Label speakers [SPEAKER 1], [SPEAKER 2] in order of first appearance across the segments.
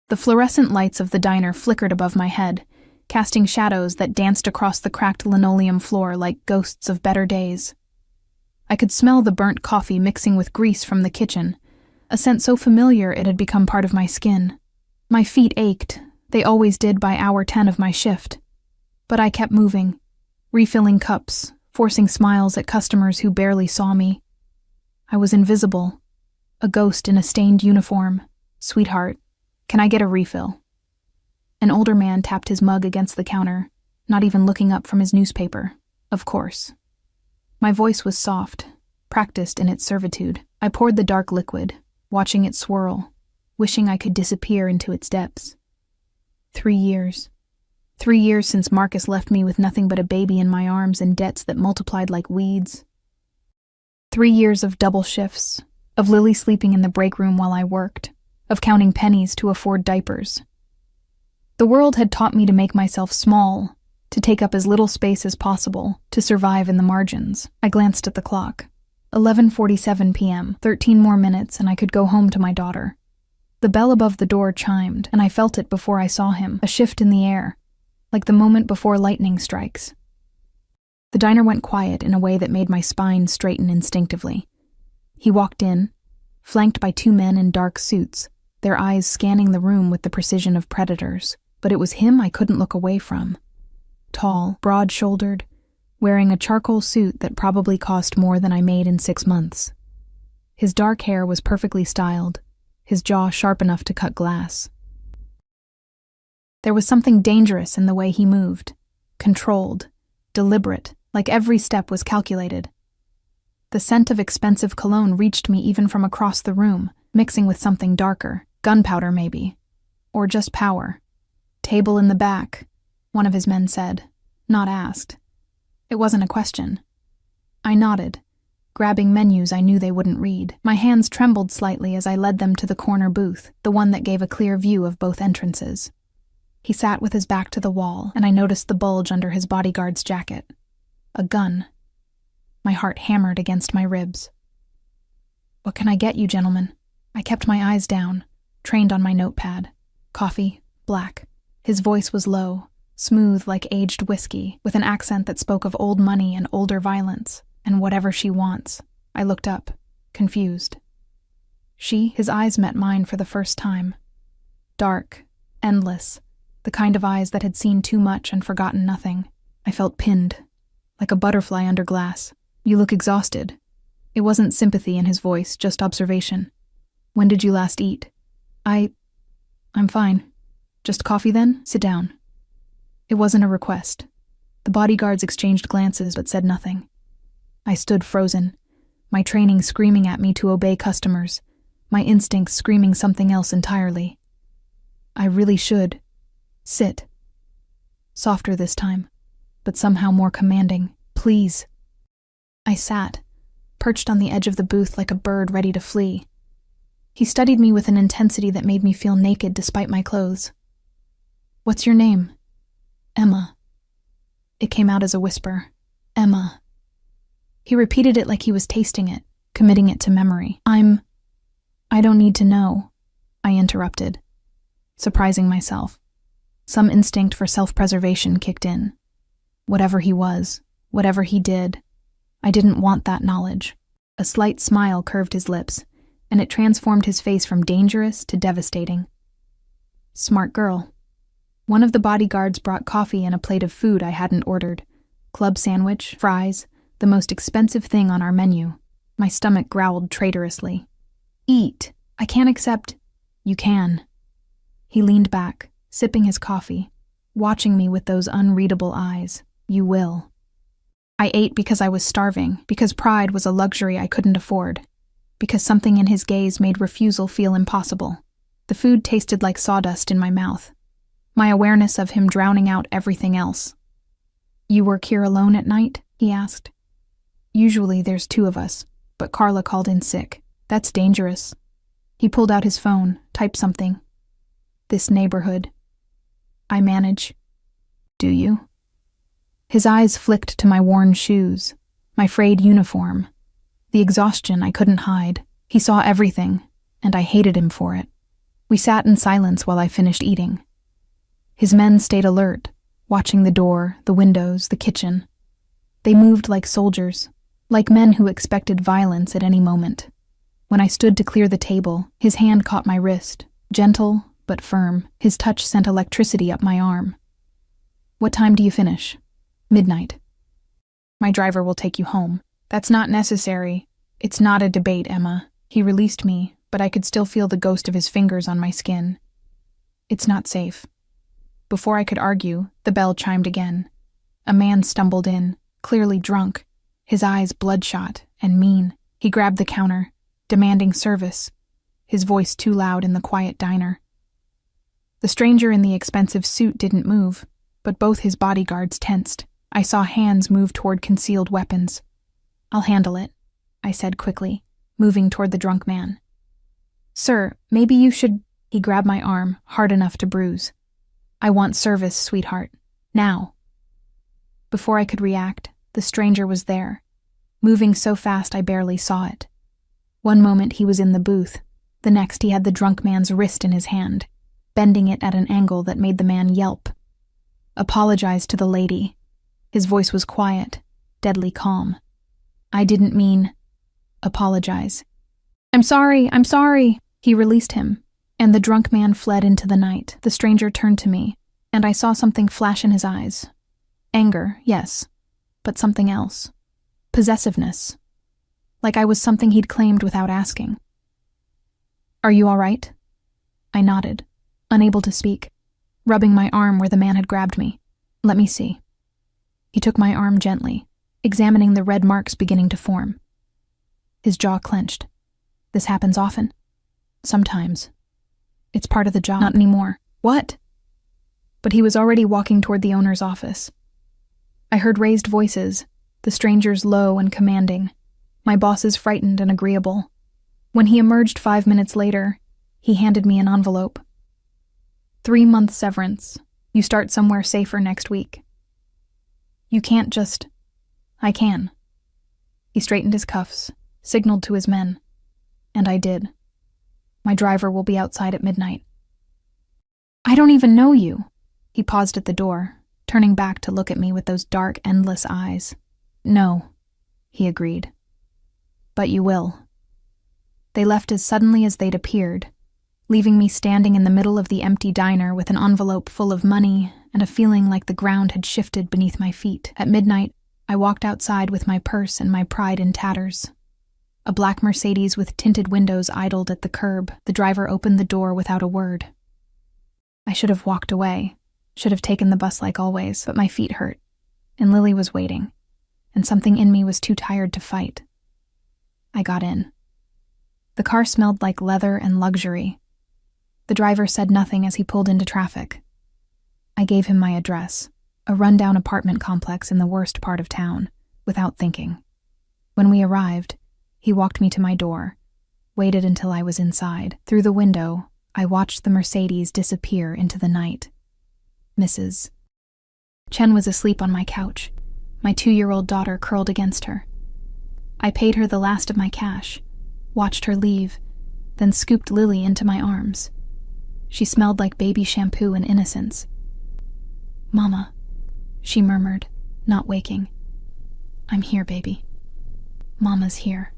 [SPEAKER 1] The fluorescent lights of the diner flickered above my head, casting shadows that danced across the cracked linoleum floor like ghosts of better days. I could smell the burnt coffee mixing with grease from the kitchen, a scent so familiar it had become part of my skin. My feet ached, they always did by hour 10 of my shift. But I kept moving, refilling cups, forcing smiles at customers who barely saw me. I was invisible, a ghost in a stained uniform. "Sweetheart, can I get a refill?" An older man tapped his mug against the counter, not even looking up from his newspaper. Of course. My voice was soft, practiced in its servitude. I poured the dark liquid, watching it swirl, wishing I could disappear into its depths. 3 years. 3 years since Marcus left me with nothing but a baby in my arms and debts that multiplied like weeds. 3 years of double shifts, of Lily sleeping in the break room while I worked, of counting pennies to afford diapers. The world had taught me to make myself small, to take up as little space as possible, to survive in the margins. I glanced at the clock. 11:47 p.m., 13 more minutes and I could go home to my daughter. The bell above the door chimed, and I felt it before I saw him, a shift in the air, like the moment before lightning strikes. The diner went quiet in a way that made my spine straighten instinctively. He walked in, flanked by 2 men in dark suits, their eyes scanning the room with the precision of predators. But it was him I couldn't look away from. Tall, broad-shouldered, wearing a charcoal suit that probably cost more than I made in 6 months. His dark hair was perfectly styled, his jaw sharp enough to cut glass. There was something dangerous in the way he moved, controlled, deliberate, like every step was calculated. The scent of expensive cologne reached me even from across the room, mixing with something darker, gunpowder maybe, or just power. "Table in the back," one of his men said, not asked. It wasn't a question. I nodded, grabbing menus I knew they wouldn't read. My hands trembled slightly as I led them to the corner booth, the one that gave a clear view of both entrances. He sat with his back to the wall, and I noticed the bulge under his bodyguard's jacket. A gun. My heart hammered against my ribs. "What can I get you, gentlemen?" I kept my eyes down, trained on my notepad. "Coffee, black." His voice was low, smooth like aged whiskey, with an accent that spoke of old money and older violence, and whatever she wants. I looked up, confused. His eyes met mine for the first time. Dark, endless, the kind of eyes that had seen too much and forgotten nothing. I felt pinned, like a butterfly under glass. "You look exhausted." It wasn't sympathy in his voice, just observation. "When did you last eat?" I'm fine. "Just coffee then? Sit down." It wasn't a request. The bodyguards exchanged glances but said nothing. I stood frozen, my training screaming at me to obey customers, my instincts screaming something else entirely. I really should. Sit. Softer this time, but somehow more commanding. "Please." I sat, perched on the edge of the booth like a bird ready to flee. He studied me with an intensity that made me feel naked despite my clothes. "What's your name?" "Emma." It came out as a whisper. "Emma." He repeated it like he was tasting it, committing it to memory. I don't need to know," I interrupted, surprising myself. Some instinct for self-preservation kicked in. Whatever he was, whatever he did, I didn't want that knowledge. A slight smile curved his lips, and it transformed his face from dangerous to devastating. "Smart girl." One of the bodyguards brought coffee and a plate of food I hadn't ordered. Club sandwich, fries, the most expensive thing on our menu. My stomach growled traitorously. "Eat. I can't accept—" "You can." He leaned back, sipping his coffee, watching me with those unreadable eyes. "You will." I ate because I was starving, because pride was a luxury I couldn't afford, because something in his gaze made refusal feel impossible. The food tasted like sawdust in my mouth, my awareness of him drowning out everything else. "You work here alone at night?" he asked. "Usually there's 2 of us, but Carla called in sick. That's dangerous." He pulled out his phone, typed something. "This neighborhood. I manage." "Do you?" His eyes flicked to my worn shoes, my frayed uniform, the exhaustion I couldn't hide. He saw everything, and I hated him for it. We sat in silence while I finished eating. His men stayed alert, watching the door, the windows, the kitchen. They moved like soldiers, like men who expected violence at any moment. When I stood to clear the table, his hand caught my wrist, gentle but firm. His touch sent electricity up my arm. "What time do you finish?" "Midnight." "My driver will take you home." "That's not necessary. It's not a debate, Emma." He released me, but I could still feel the ghost of his fingers on my skin. "It's not safe." Before I could argue, the bell chimed again. A man stumbled in, clearly drunk, his eyes bloodshot and mean. He grabbed the counter, demanding service, his voice too loud in the quiet diner. The stranger in the expensive suit didn't move, but both his bodyguards tensed. I saw hands move toward concealed weapons. "I'll handle it," I said quickly, moving toward the drunk man. "Sir, maybe you should—" He grabbed my arm, hard enough to bruise. "I want service, sweetheart. Now." Before I could react, the stranger was there, moving so fast I barely saw it. One moment he was in the booth, the next he had the drunk man's wrist in his hand, bending it at an angle that made the man yelp. "Apologize to the lady." His voice was quiet, deadly calm. "I didn't mean—" "Apologize." I'm sorry." He released him, and the drunk man fled into the night. The stranger turned to me, and I saw something flash in his eyes. Anger, yes, but something else. Possessiveness. Like I was something he'd claimed without asking. "Are you all right?" I nodded, unable to speak, rubbing my arm where the man had grabbed me. "Let me see." He took my arm gently, examining the red marks beginning to form. His jaw clenched. "This happens often?" "Sometimes. It's part of the job." "Not anymore." "What?" But he was already walking toward the owner's office. I heard raised voices, the stranger's low and commanding, my boss's frightened and agreeable. When he emerged 5 minutes later, he handed me an envelope. 3-month severance. You start somewhere safer next week. You can't just... I can. He straightened his cuffs, signaled to his men, and I did. My driver will be outside at midnight. "I don't even know you." He paused at the door, turning back to look at me with those dark, endless eyes. "No," he agreed. "But you will." They left as suddenly as they'd appeared, leaving me standing in the middle of the empty diner with an envelope full of money and a feeling like the ground had shifted beneath my feet. At midnight, I walked outside with my purse and my pride in tatters. A black Mercedes with tinted windows idled at the curb. The driver opened the door without a word. I should have walked away, should have taken the bus like always, but my feet hurt, and Lily was waiting, and something in me was too tired to fight. I got in. The car smelled like leather and luxury. The driver said nothing as he pulled into traffic. I gave him my address, a rundown apartment complex in the worst part of town, without thinking. When we arrived, he walked me to my door, waited until I was inside. Through the window, I watched the Mercedes disappear into the night. Mrs. Chen was asleep on my couch, my 2-year-old daughter curled against her. I paid her the last of my cash, watched her leave, then scooped Lily into my arms. She smelled like baby shampoo and innocence. "Mama," she murmured, not waking. "I'm here, baby. Mama's here."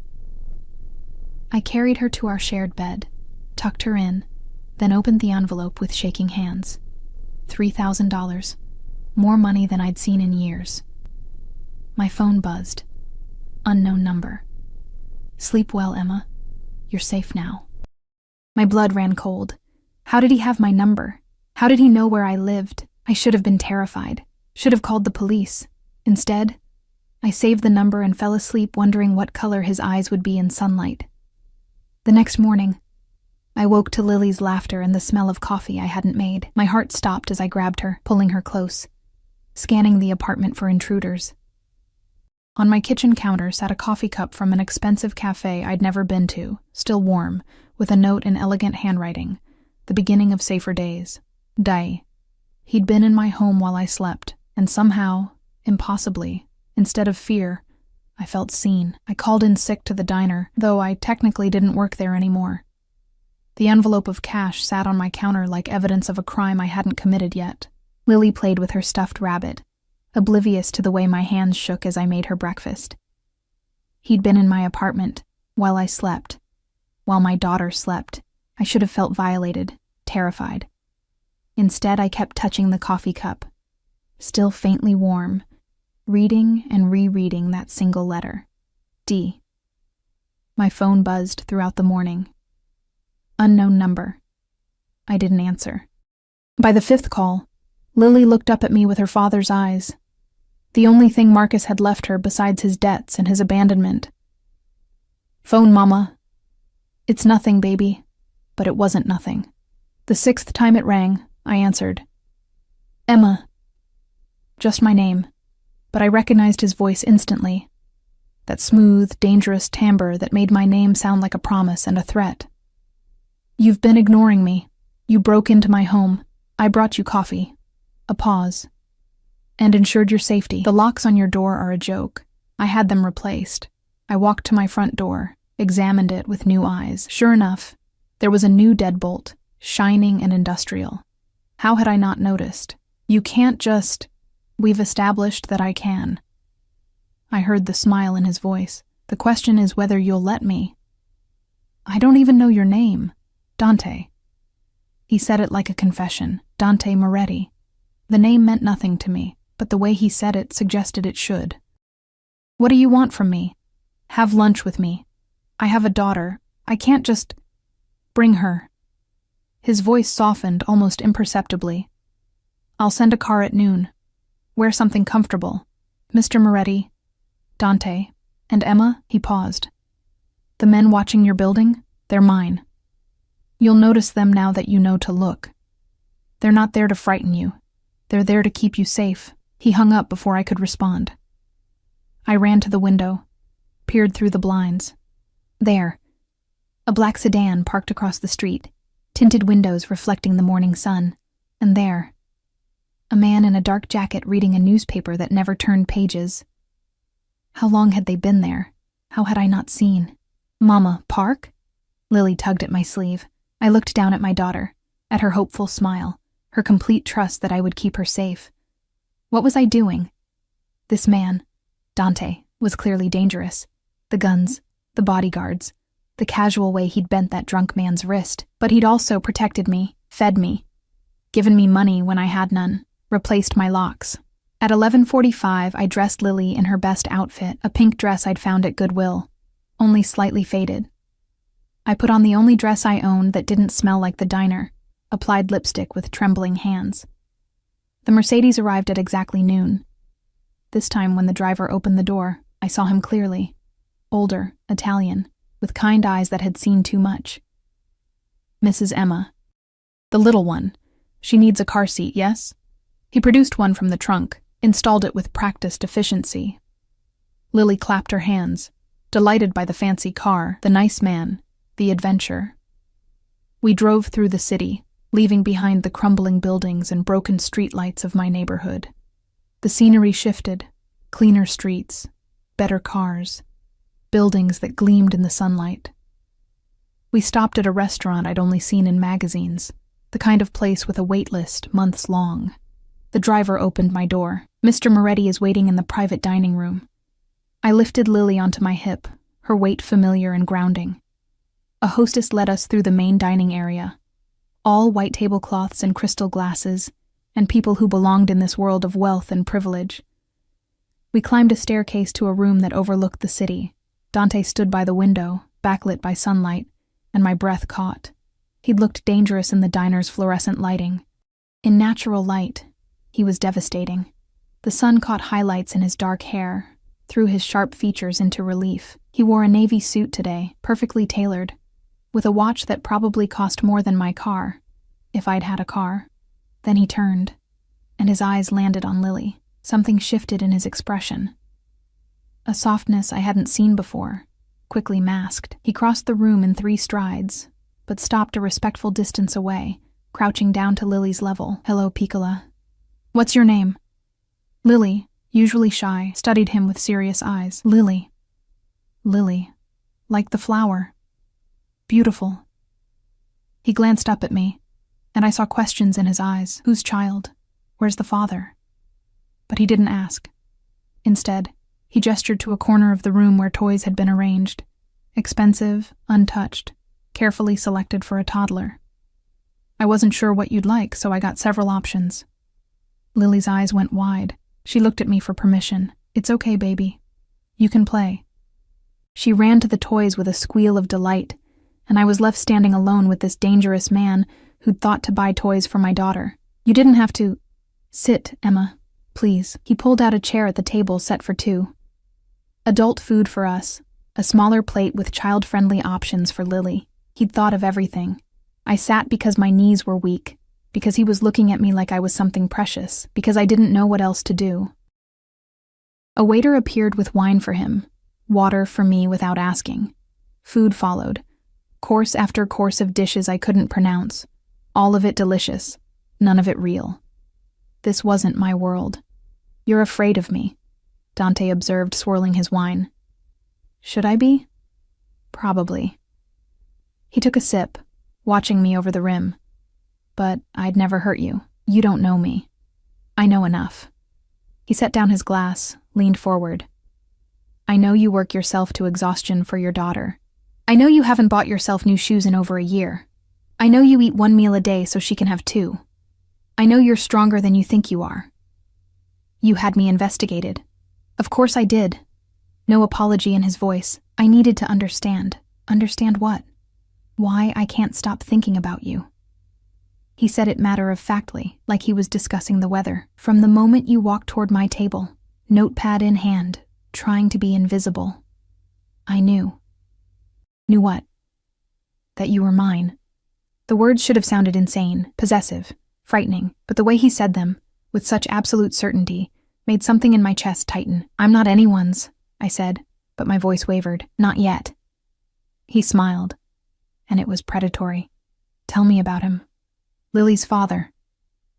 [SPEAKER 1] I carried her to our shared bed, tucked her in, then opened the envelope with shaking hands. $3,000, more money than I'd seen in years. My phone buzzed. Unknown number. "Sleep well, Emma. You're safe now." My blood ran cold. How did he have my number? How did he know where I lived? I should have been terrified. Should have called the police. Instead, I saved the number and fell asleep wondering what color his eyes would be in sunlight. The next morning, I woke to Lily's laughter and the smell of coffee I hadn't made. My heart stopped as I grabbed her, pulling her close, scanning the apartment for intruders. On my kitchen counter sat a coffee cup from an expensive cafe I'd never been to, still warm, with a note in elegant handwriting, the beginning of safer days. Dai. He'd been in my home while I slept, and somehow, impossibly, instead of fear, I felt seen. I called in sick to the diner, though I technically didn't work there anymore. The envelope of cash sat on my counter like evidence of a crime I hadn't committed yet. Lily played with her stuffed rabbit, oblivious to the way my hands shook as I made her breakfast. He'd been in my apartment, while I slept. While my daughter slept, I should have felt violated, terrified. Instead, I kept touching the coffee cup, still faintly warm, reading and rereading that single letter. D. My phone buzzed throughout the morning. Unknown number. I didn't answer. By the fifth call, Lily looked up at me with her father's eyes. The only thing Marcus had left her besides his debts and his abandonment. Phone, Mama. It's nothing, baby. But it wasn't nothing. The sixth time it rang, I answered. Emma. Just my name, but I recognized his voice instantly. That smooth, dangerous timbre that made my name sound like a promise and a threat. You've been ignoring me. You broke into my home. I brought you coffee. A pause. And ensured your safety. The locks on your door are a joke. I had them replaced. I walked to my front door, examined it with new eyes. Sure enough, there was a new deadbolt, shining and industrial. How had I not noticed? You can't just... We've established that I can. I heard the smile in his voice. The question is whether you'll let me. I don't even know your name. Dante. He said it like a confession. Dante Moretti. The name meant nothing to me, but the way he said it suggested it should. What do you want from me? Have lunch with me. I have a daughter. I can't just... Bring her. His voice softened almost imperceptibly. I'll send a car at noon. Wear something comfortable. Mr. Moretti, Dante, and Emma, he paused. The men watching your building, they're mine. You'll notice them now that you know to look. They're not there to frighten you. They're there to keep you safe. He hung up before I could respond. I ran to the window, peered through the blinds. There. A black sedan parked across the street, tinted windows reflecting the morning sun. And there. A man in a dark jacket reading a newspaper that never turned pages. How long had they been there? How had I not seen? Mama, park? Lily tugged at my sleeve. I looked down at my daughter, at her hopeful smile, her complete trust that I would keep her safe. What was I doing? This man, Dante, was clearly dangerous. The guns, the bodyguards, the casual way he'd bent that drunk man's wrist. But he'd also protected me, fed me, given me money when I had none, replaced my locks. At 11:45, I dressed Lily in her best outfit, a pink dress I'd found at Goodwill, only slightly faded. I put on the only dress I owned that didn't smell like the diner, applied lipstick with trembling hands. The Mercedes arrived at exactly noon. This time when the driver opened the door, I saw him clearly. Older, Italian, with kind eyes that had seen too much. Mrs. Emma. The little one. She needs a car seat, yes? He produced one from the trunk, installed it with practiced efficiency. Lily clapped her hands, delighted by the fancy car, the nice man, the adventure. We drove through the city, leaving behind the crumbling buildings and broken streetlights of my neighborhood. The scenery shifted, cleaner streets, better cars, buildings that gleamed in the sunlight. We stopped at a restaurant I'd only seen in magazines, the kind of place with a wait list months long. The driver opened my door. Mr. Moretti is waiting in the private dining room. I lifted Lily onto my hip, her weight familiar and grounding. A hostess led us through the main dining area. All white tablecloths and crystal glasses, and people who belonged in this world of wealth and privilege. We climbed a staircase to a room that overlooked the city. Dante stood by the window, backlit by sunlight, and my breath caught. He'd looked dangerous in the diner's fluorescent lighting. In natural light, he was devastating. The sun caught highlights in his dark hair, threw his sharp features into relief. He wore a navy suit today, perfectly tailored, with a watch that probably cost more than my car, if I'd had a car. Then he turned, and his eyes landed on Lily. Something shifted in his expression. A softness I hadn't seen before, quickly masked. He crossed the room in 3 strides, but stopped a respectful distance away, crouching down to Lily's level. Hello, Piccola. What's your name? Lily, usually shy, studied him with serious eyes. Lily. Lily. Like the flower. Beautiful. He glanced up at me, and I saw questions in his eyes. Whose child? Where's the father? But he didn't ask. Instead, he gestured to a corner of the room where toys had been arranged. Expensive, untouched, carefully selected for a toddler. I wasn't sure what you'd like, so I got several options. Lily's eyes went wide. She looked at me for permission. It's okay, baby. You can play. She ran to the toys with a squeal of delight, and I was left standing alone with this dangerous man who'd thought to buy toys for my daughter. You didn't have to. Sit, Emma, please. He pulled out a chair at the table set for two. Adult food for us, a smaller plate with child-friendly options for Lily. He'd thought of everything. I sat because my knees were weak, because he was looking at me like I was something precious, because I didn't know what else to do. A waiter appeared with wine for him, water for me without asking. Food followed, course after course of dishes I couldn't pronounce, all of it delicious, none of it real. This wasn't my world. You're afraid of me, Dante observed, swirling his wine. Should I be? Probably. He took a sip, watching me over the rim. But I'd never hurt you. You don't know me. I know enough. He set down his glass, leaned forward. I know you work yourself to exhaustion for your daughter. I know you haven't bought yourself new shoes in over a year. I know you eat 1 meal a day so she can have 2. I know you're stronger than you think you are. You had me investigated. Of course I did. No apology in his voice. I needed to understand. Understand what? Why I can't stop thinking about you. He said it matter-of-factly, like he was discussing the weather. From the moment you walked toward my table, notepad in hand, trying to be invisible, I knew. Knew what? That you were mine. The words should have sounded insane, possessive, frightening, but the way he said them, with such absolute certainty, made something in my chest tighten. I'm not anyone's, I said, but my voice wavered. Not yet. He smiled, and it was predatory. Tell me about him. Lily's father.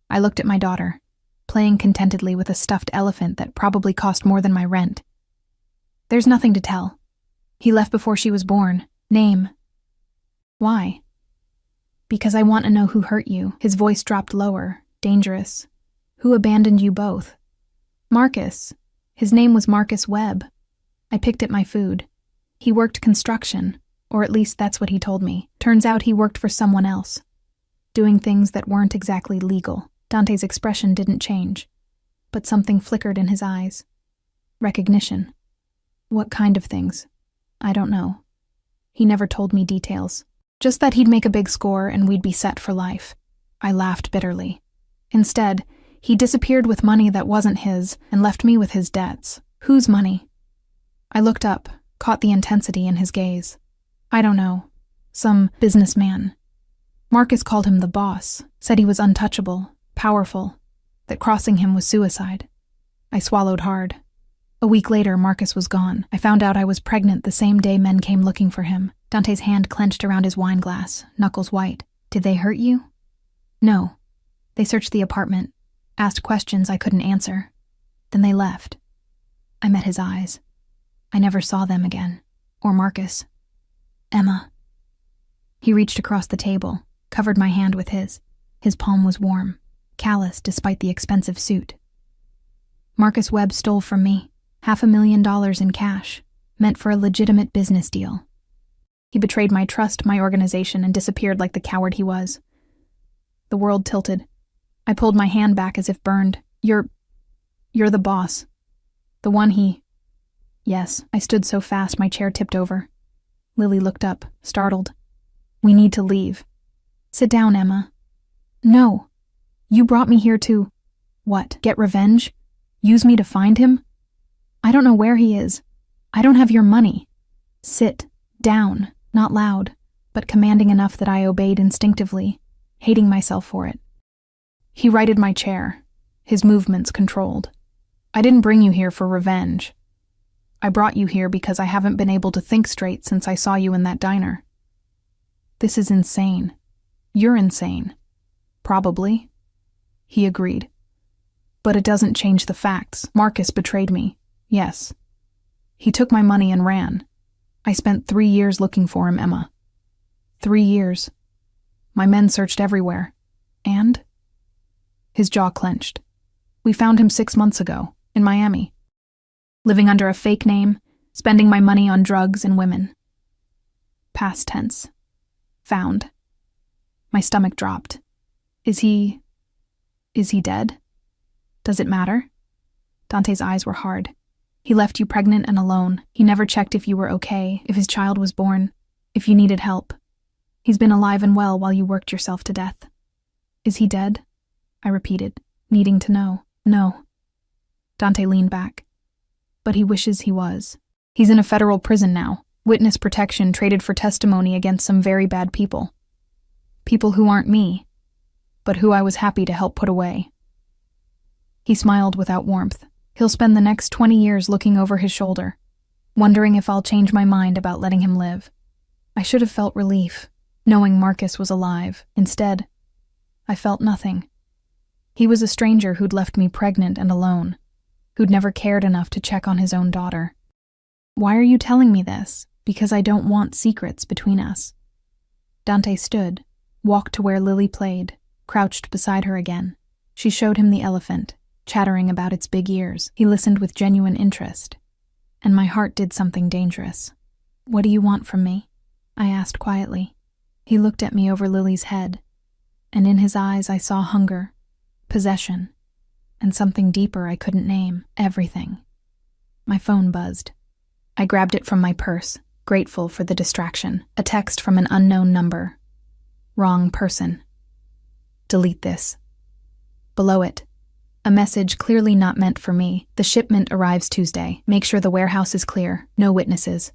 [SPEAKER 1] I looked at my daughter, playing contentedly with a stuffed elephant that probably cost more than my rent. There's nothing to tell. He left before she was born. Name. Why? Because I want to know who hurt you. His voice dropped lower, dangerous. Who abandoned you both? Marcus. His name was Marcus Webb. I picked at my food. He worked construction, or at least that's what he told me. Turns out he worked for someone else, doing things that weren't exactly legal. Dante's expression didn't change, but something flickered in his eyes. Recognition. What kind of things? I don't know. He never told me details. Just that he'd make a big score and we'd be set for life. I laughed bitterly. Instead, he disappeared with money that wasn't his and left me with his debts. Whose money? I looked up, caught the intensity in his gaze. I don't know. Some businessman. Marcus called him the boss, said he was untouchable, powerful, that crossing him was suicide. I swallowed hard. A week later, Marcus was gone. I found out I was pregnant the same day men came looking for him. Dante's hand clenched around his wine glass, knuckles white. Did they hurt you? No. They searched the apartment, asked questions I couldn't answer. Then they left. I met his eyes. I never saw them again. Or Marcus. Emma. He reached across the table, covered my hand with his. His palm was warm, callous despite the expensive suit. Marcus Webb stole from me $500,000 in cash, meant for a legitimate business deal. He betrayed my trust, my organization, and disappeared like the coward he was. The world tilted. I pulled my hand back as if burned. You're the boss. The one he... Yes, I stood so fast my chair tipped over. Lily looked up, startled. We need to leave. Sit down, Emma. No. You brought me here to... What, get revenge? Use me to find him? I don't know where he is. I don't have your money. Sit down, not loud, but commanding enough that I obeyed instinctively, hating myself for it. He righted my chair, his movements controlled. I didn't bring you here for revenge. I brought you here because I haven't been able to think straight since I saw you in that diner. This is insane. You're insane. Probably. He agreed. But it doesn't change the facts. Marcus betrayed me. Yes. He took my money and ran. I spent 3 years looking for him, Emma. 3 years. My men searched everywhere. And? His jaw clenched. We found him 6 months ago, in Miami. Living under a fake name, spending my money on drugs and women. Past tense. Found. My stomach dropped. Is he dead? Does it matter? Dante's eyes were hard. He left you pregnant and alone. He never checked if you were okay, if his child was born, if you needed help. He's been alive and well while you worked yourself to death. Is he dead? I repeated, needing to know. No. Dante leaned back. But he wishes he was. He's in a federal prison now. Witness protection traded for testimony against some very bad people. People who aren't me, but who I was happy to help put away. He smiled without warmth. He'll spend the next 20 years looking over his shoulder, wondering if I'll change my mind about letting him live. I should have felt relief, knowing Marcus was alive. Instead, I felt nothing. He was a stranger who'd left me pregnant and alone, who'd never cared enough to check on his own daughter. Why are you telling me this? Because I don't want secrets between us. Dante stood, walked to where Lily played, crouched beside her again. She showed him the elephant, chattering about its big ears. He listened with genuine interest, and my heart did something dangerous. What do you want from me? I asked quietly. He looked at me over Lily's head, and in his eyes I saw hunger, possession, and something deeper I couldn't name. Everything. My phone buzzed. I grabbed it from my purse, grateful for the distraction. A text from an unknown number. Wrong person. Delete this. Below it, a message clearly not meant for me. The shipment arrives Tuesday. Make sure the warehouse is clear. No witnesses.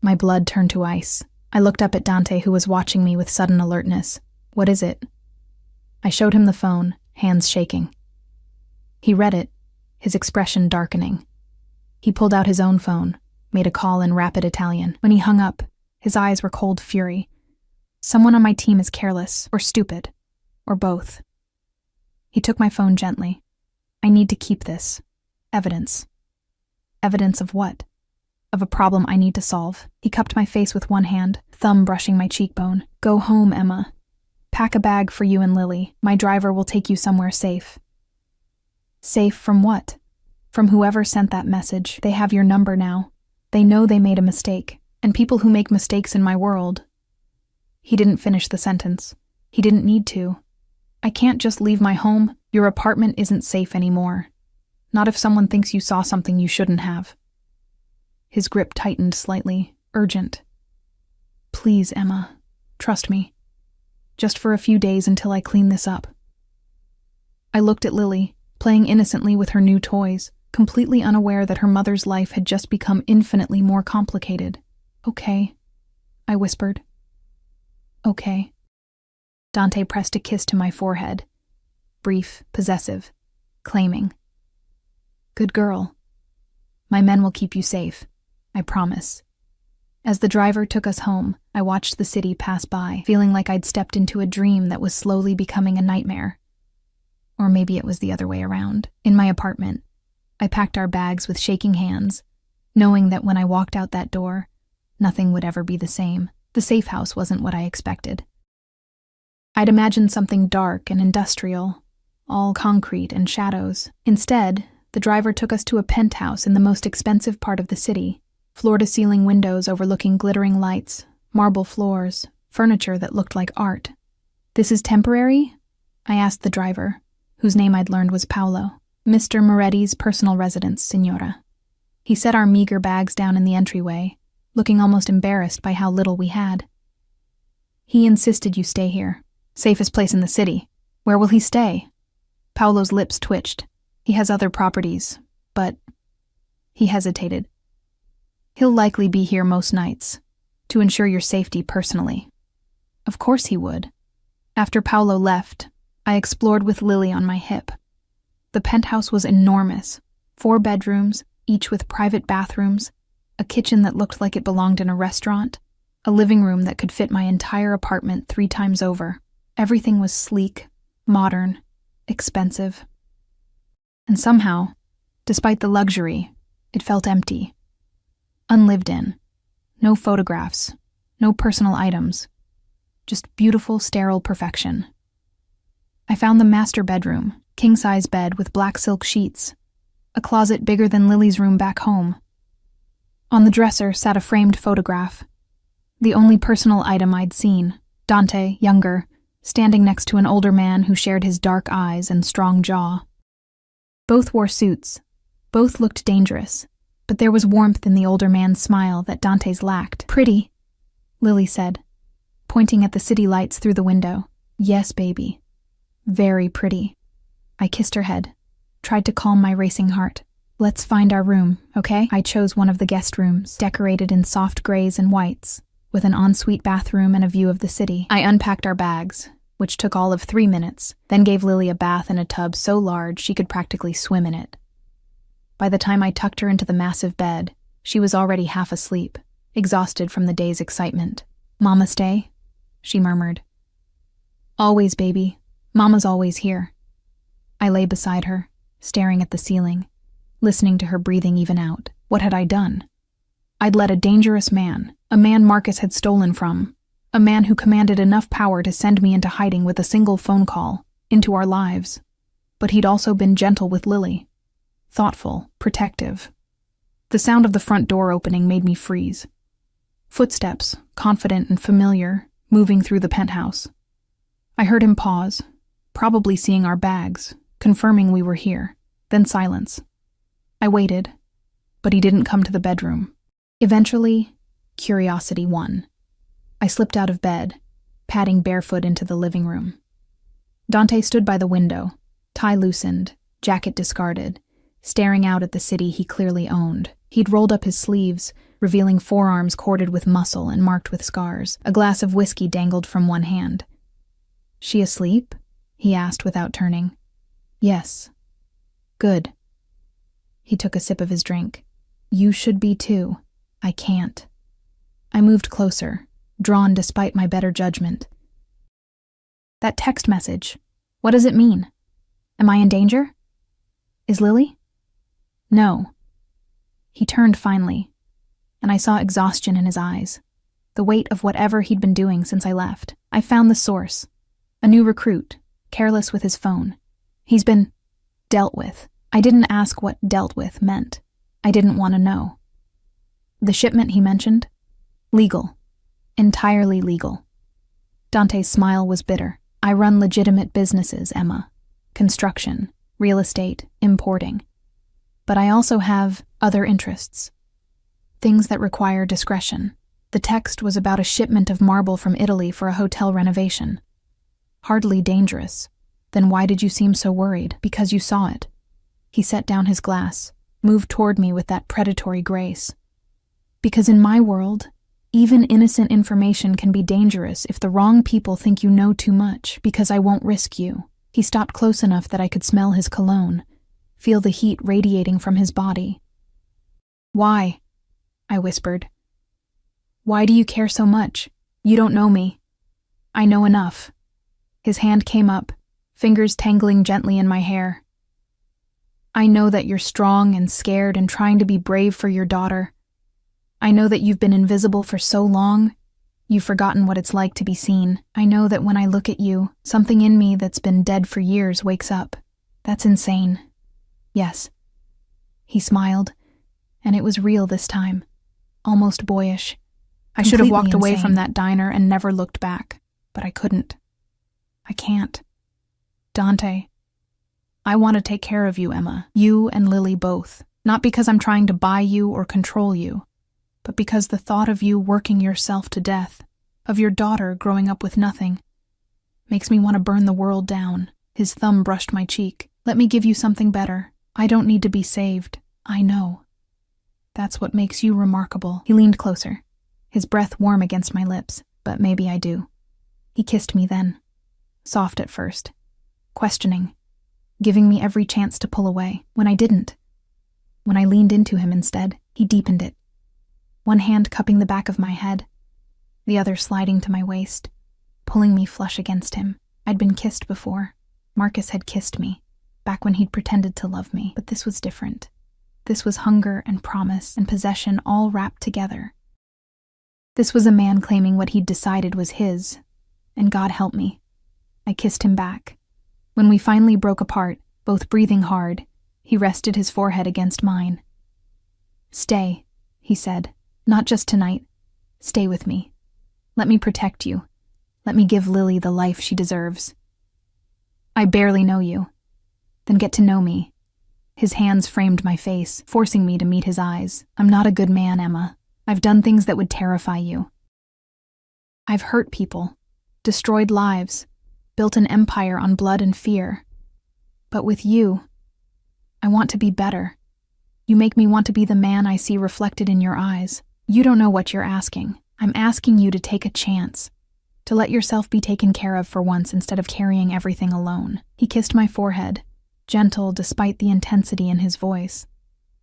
[SPEAKER 1] My blood turned to ice. I looked up at Dante, who was watching me with sudden alertness. What is it? I showed him the phone, hands shaking. He read it, his expression darkening. He pulled out his own phone, made a call in rapid Italian. When he hung up, his eyes were cold fury. Someone on my team is careless, or stupid, or both. He took my phone gently. I need to keep this. Evidence. Evidence of what? Of a problem I need to solve. He cupped my face with one hand, thumb brushing my cheekbone. Go home, Emma. Pack a bag for you and Lily. My driver will take you somewhere safe. Safe from what? From whoever sent that message. They have your number now. They know they made a mistake, and people who make mistakes in my world. He didn't finish the sentence. He didn't need to. I can't just leave my home. Your apartment isn't safe anymore. Not if someone thinks you saw something you shouldn't have. His grip tightened slightly, urgent. Please, Emma, trust me. Just for a few days until I clean this up. I looked at Lily, playing innocently with her new toys, completely unaware that her mother's life had just become infinitely more complicated. Okay, I whispered. Okay. Dante pressed a kiss to my forehead. Brief, possessive, claiming. Good girl. My men will keep you safe. I promise. As the driver took us home, I watched the city pass by, feeling like I'd stepped into a dream that was slowly becoming a nightmare. Or maybe it was the other way around. In my apartment, I packed our bags with shaking hands, knowing that when I walked out that door, nothing would ever be the same. The safe house wasn't what I expected. I'd imagined something dark and industrial, all concrete and shadows. Instead, the driver took us to a penthouse in the most expensive part of the city, floor-to-ceiling windows overlooking glittering lights, marble floors, furniture that looked like art. This is temporary? I asked the driver, whose name I'd learned was Paolo. Mr. Moretti's personal residence, signora. He set our meager bags down in the entryway, looking almost embarrassed by how little we had. He insisted you stay here. Safest place in the city. Where will he stay? Paolo's lips twitched. He has other properties, but... He hesitated. He'll likely be here most nights, to ensure your safety personally. Of course he would. After Paolo left, I explored with Lily on my hip. The penthouse was enormous. 4 bedrooms, each with private bathrooms, a kitchen that looked like it belonged in a restaurant, a living room that could fit my entire apartment 3 times over. Everything was sleek, modern, expensive. And somehow, despite the luxury, it felt empty. Unlived in. No photographs, no personal items. just beautiful, sterile perfection. I found the master bedroom, king-size bed with black silk sheets, a closet bigger than Lily's room back home. On the dresser sat a framed photograph, the only personal item I'd seen, Dante, younger, standing next to an older man who shared his dark eyes and strong jaw. Both wore suits. Both looked dangerous, but there was warmth in the older man's smile that Dante's lacked. "Pretty," Lily said, pointing at the city lights through the window. "Yes, baby. Very pretty." I kissed her head, tried to calm my racing heart. "Let's find our room, okay?" I chose one of the guest rooms, decorated in soft grays and whites, with an ensuite bathroom and a view of the city. I unpacked our bags, which took all of 3 minutes, then gave Lily a bath in a tub so large she could practically swim in it. By the time I tucked her into the massive bed, she was already half asleep, exhausted from the day's excitement. "Mama stay?" she murmured. "Always, baby. Mama's always here." I lay beside her, staring at the ceiling, listening to her breathing even out. What had I done? I'd let a dangerous man, a man Marcus had stolen from, a man who commanded enough power to send me into hiding with a single phone call, into our lives. But he'd also been gentle with Lily. Thoughtful, protective. The sound of the front door opening made me freeze. Footsteps, confident and familiar, moving through the penthouse. I heard him pause, probably seeing our bags, confirming we were here, then silence. I waited, but he didn't come to the bedroom. Eventually, curiosity won. I slipped out of bed, padding barefoot into the living room. Dante stood by the window, tie loosened, jacket discarded, staring out at the city he clearly owned. He'd rolled up his sleeves, revealing forearms corded with muscle and marked with scars. A glass of whiskey dangled from one hand. "She asleep?" he asked without turning. "Yes." "Good." He took a sip of his drink. "You should be too. I can't." I moved closer, drawn despite my better judgment. "That text message, what does it mean? Am I in danger? Is Lily?" "No." He turned finally, and I saw exhaustion in his eyes, the weight of whatever he'd been doing since I left. I found the source, a new recruit, careless with his phone. He's been dealt with. I didn't ask what dealt with meant. I didn't want to know. The shipment he mentioned? Legal. Entirely legal. Dante's smile was bitter. "I run legitimate businesses, Emma. Construction, real estate, importing. But I also have other interests. Things that require discretion." The text was about a shipment of marble from Italy for a hotel renovation. "Hardly dangerous. Then why did you seem so worried?" "Because you saw it." He set down his glass, moved toward me with that predatory grace. "Because in my world, even innocent information can be dangerous if the wrong people think you know too much, because I won't risk you." He stopped close enough that I could smell his cologne, feel the heat radiating from his body. "Why?" I whispered. "Why do you care so much? You don't know me." "I know enough." His hand came up, fingers tangling gently in my hair. "I know that you're strong and scared and trying to be brave for your daughter. I know that you've been invisible for so long, you've forgotten what it's like to be seen. I know that when I look at you, something in me that's been dead for years wakes up. That's insane." "Yes." He smiled, and it was real this time, almost boyish. I should have walked away from that diner and never looked back, but I couldn't. I can't. "Dante, I want to take care of you, Emma, you and Lily both, not because I'm trying to buy you or control you, but because the thought of you working yourself to death, of your daughter growing up with nothing, makes me want to burn the world down." His thumb brushed my cheek. "Let me give you something better. I don't need to be saved. I know. That's what makes you remarkable." He leaned closer, his breath warm against my lips. "But maybe I do." He kissed me then, soft at first, questioning, giving me every chance to pull away. When I didn't, when I leaned into him instead, he deepened it, one hand cupping the back of my head, the other sliding to my waist, pulling me flush against him. I'd been kissed before. Marcus had kissed me, back when he'd pretended to love me. But this was different. This was hunger and promise and possession all wrapped together. This was a man claiming what he'd decided was his, and God help me. I kissed him back. When we finally broke apart, both breathing hard, he rested his forehead against mine. "Stay," he said. "Not just tonight. Stay with me. Let me protect you. Let me give Lily the life she deserves." "I barely know you." "Then get to know me." His hands framed my face, forcing me to meet his eyes. "I'm not a good man, Emma. I've done things that would terrify you. I've hurt people, destroyed lives, built an empire on blood and fear. But with you, I want to be better. You make me want to be the man I see reflected in your eyes. You don't know what you're asking. I'm asking you to take a chance, to let yourself be taken care of for once instead of carrying everything alone." He kissed my forehead, gentle despite the intensity in his voice.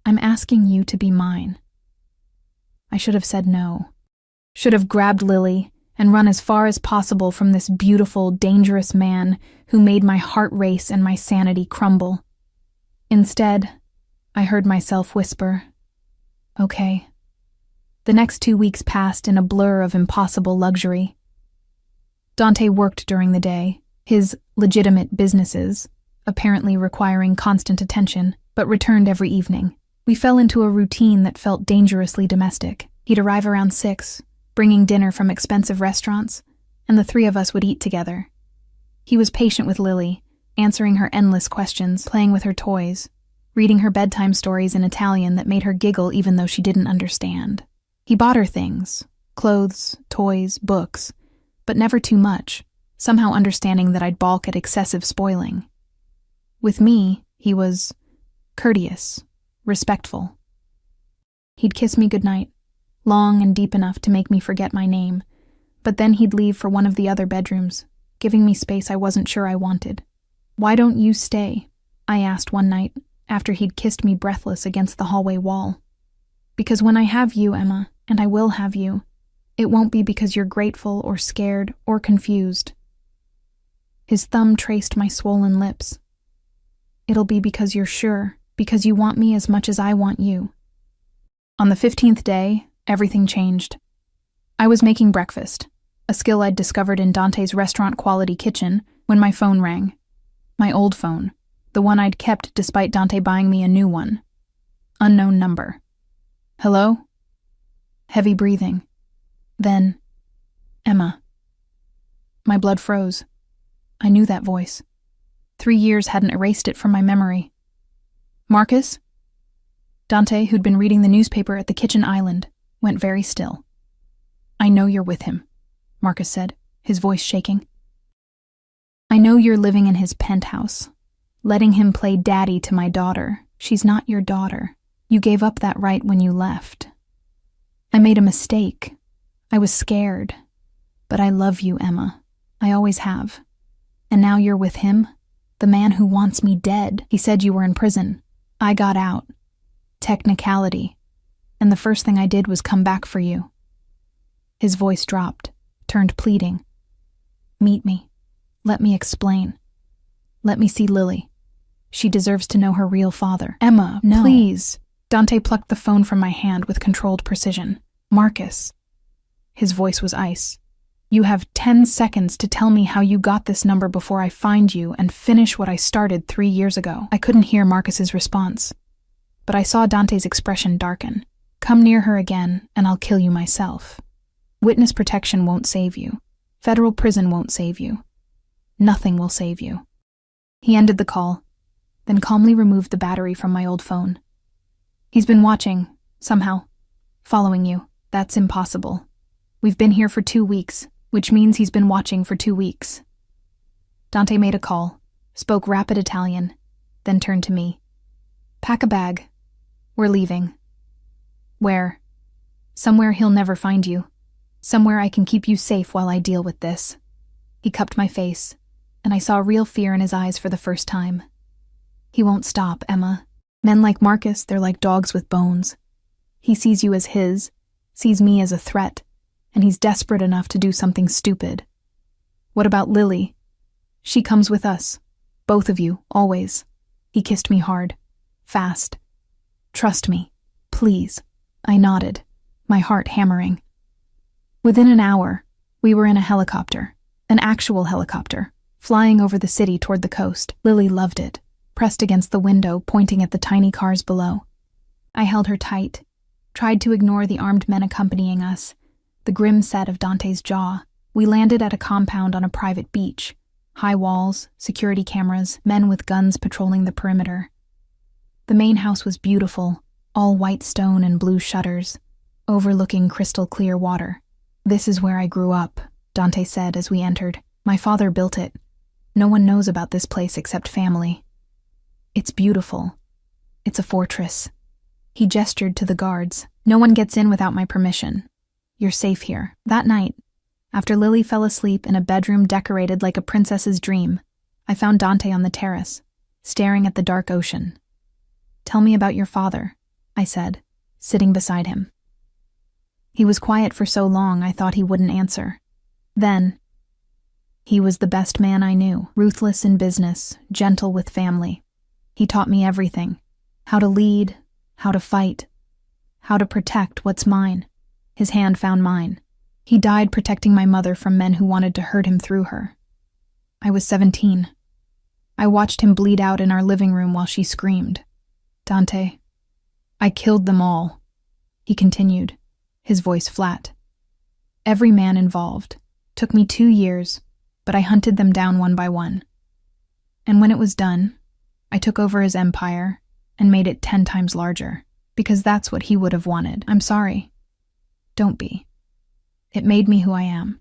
[SPEAKER 1] "I'm asking you to be mine." I should have said no. Should have grabbed Lily and run as far as possible from this beautiful, dangerous man who made my heart race and my sanity crumble. Instead, I heard myself whisper, "Okay." The next 2 weeks passed in a blur of impossible luxury. Dante worked during the day, his legitimate businesses, apparently requiring constant attention, but returned every evening. We fell into a routine that felt dangerously domestic. He'd arrive around 6, bringing dinner from expensive restaurants, and the three of us would eat together. He was patient with Lily, answering her endless questions, playing with her toys, reading her bedtime stories in Italian that made her giggle even though she didn't understand. He bought her things, clothes, toys, books, but never too much, somehow understanding that I'd balk at excessive spoiling. With me, he was courteous, respectful. He'd kiss me goodnight, long and deep enough to make me forget my name, but then he'd leave for one of the other bedrooms, giving me space I wasn't sure I wanted. "Why don't you stay?" I asked one night, after he'd kissed me breathless against the hallway wall. "Because when I have you, Emma, and I will have you, it won't be because you're grateful or scared or confused." His thumb traced my swollen lips. "It'll be because you're sure, because you want me as much as I want you." On the 15th day, everything changed. I was making breakfast, a skill I'd discovered in Dante's restaurant-quality kitchen, when my phone rang. My old phone, the one I'd kept despite Dante buying me a new one. Unknown number. "Hello?" Heavy breathing. Then, "Emma." My blood froze. I knew that voice. 3 years hadn't erased it from my memory. "Marcus?" Dante, who'd been reading the newspaper at the kitchen island, went very still. "I know you're with him," Marcus said, his voice shaking. "I know you're living in his penthouse, letting him play daddy to my daughter. She's not your daughter. You gave up that right when you left. I made a mistake. I was scared. But I love you, Emma. I always have. And now you're with him, the man who wants me dead. He said you were in prison. I got out. Technicality. And the first thing I did was come back for you." His voice dropped, turned pleading. "Meet me. Let me explain. Let me see Lily. She deserves to know her real father." "Emma, no. Please." Dante plucked the phone from my hand with controlled precision. "Marcus." His voice was ice. "You have 10 seconds to tell me how you got this number before I find you and finish what I started 3 years ago." I couldn't hear Marcus's response, but I saw Dante's expression darken. "Come near her again, and I'll kill you myself. Witness protection won't save you. Federal prison won't save you. Nothing will save you." He ended the call, then calmly removed the battery from my old phone. "He's been watching, somehow. Following you. That's impossible. We've been here for 2 weeks, which means he's been watching for 2 weeks." Dante made a call, spoke rapid Italian, then turned to me. "Pack a bag. We're leaving." "Where?" "Somewhere he'll never find you. Somewhere I can keep you safe while I deal with this." He cupped my face, and I saw real fear in his eyes for the first time. "He won't stop, Emma. Men like Marcus, they're like dogs with bones. He sees you as his, sees me as a threat, and he's desperate enough to do something stupid. What about Lily? She comes with us. Both of you, always." He kissed me hard, fast. "Trust me, please." I nodded, my heart hammering. Within an hour, we were in a helicopter, An actual helicopter, flying over the city toward the coast. Lily loved it, pressed against the window, pointing at the tiny cars below. I held her tight, tried to ignore the armed men accompanying us, the grim set of Dante's jaw. We landed at a compound on a private beach. High walls, security cameras, men with guns patrolling the perimeter. The main house was beautiful, all white stone and blue shutters, overlooking crystal-clear water. "This is where I grew up," Dante said as we entered. "My father built it. No one knows about this place except family. It's beautiful. It's a fortress." He gestured to the guards. "No one gets in without my permission. You're safe here." That night, after Lily fell asleep in a bedroom decorated like a princess's dream, I found Dante on the terrace, staring at the dark ocean. "Tell me about your father," I said, sitting beside him. He was quiet for so long I thought he wouldn't answer. Then, "He was the best man I knew, ruthless in business, gentle with family. He taught me everything, how to lead, how to fight, how to protect what's mine." His hand found mine. "He died protecting my mother from men who wanted to hurt him through her. I was 17. I watched him bleed out in our living room while she screamed. Dante, I killed them all," he continued, his voice flat. "Every man involved. Took me 2 years, but I hunted them down one by one. And when it was done, I took over his empire and made it 10 times larger, because that's what he would have wanted. I'm sorry. Don't be. It made me who I am."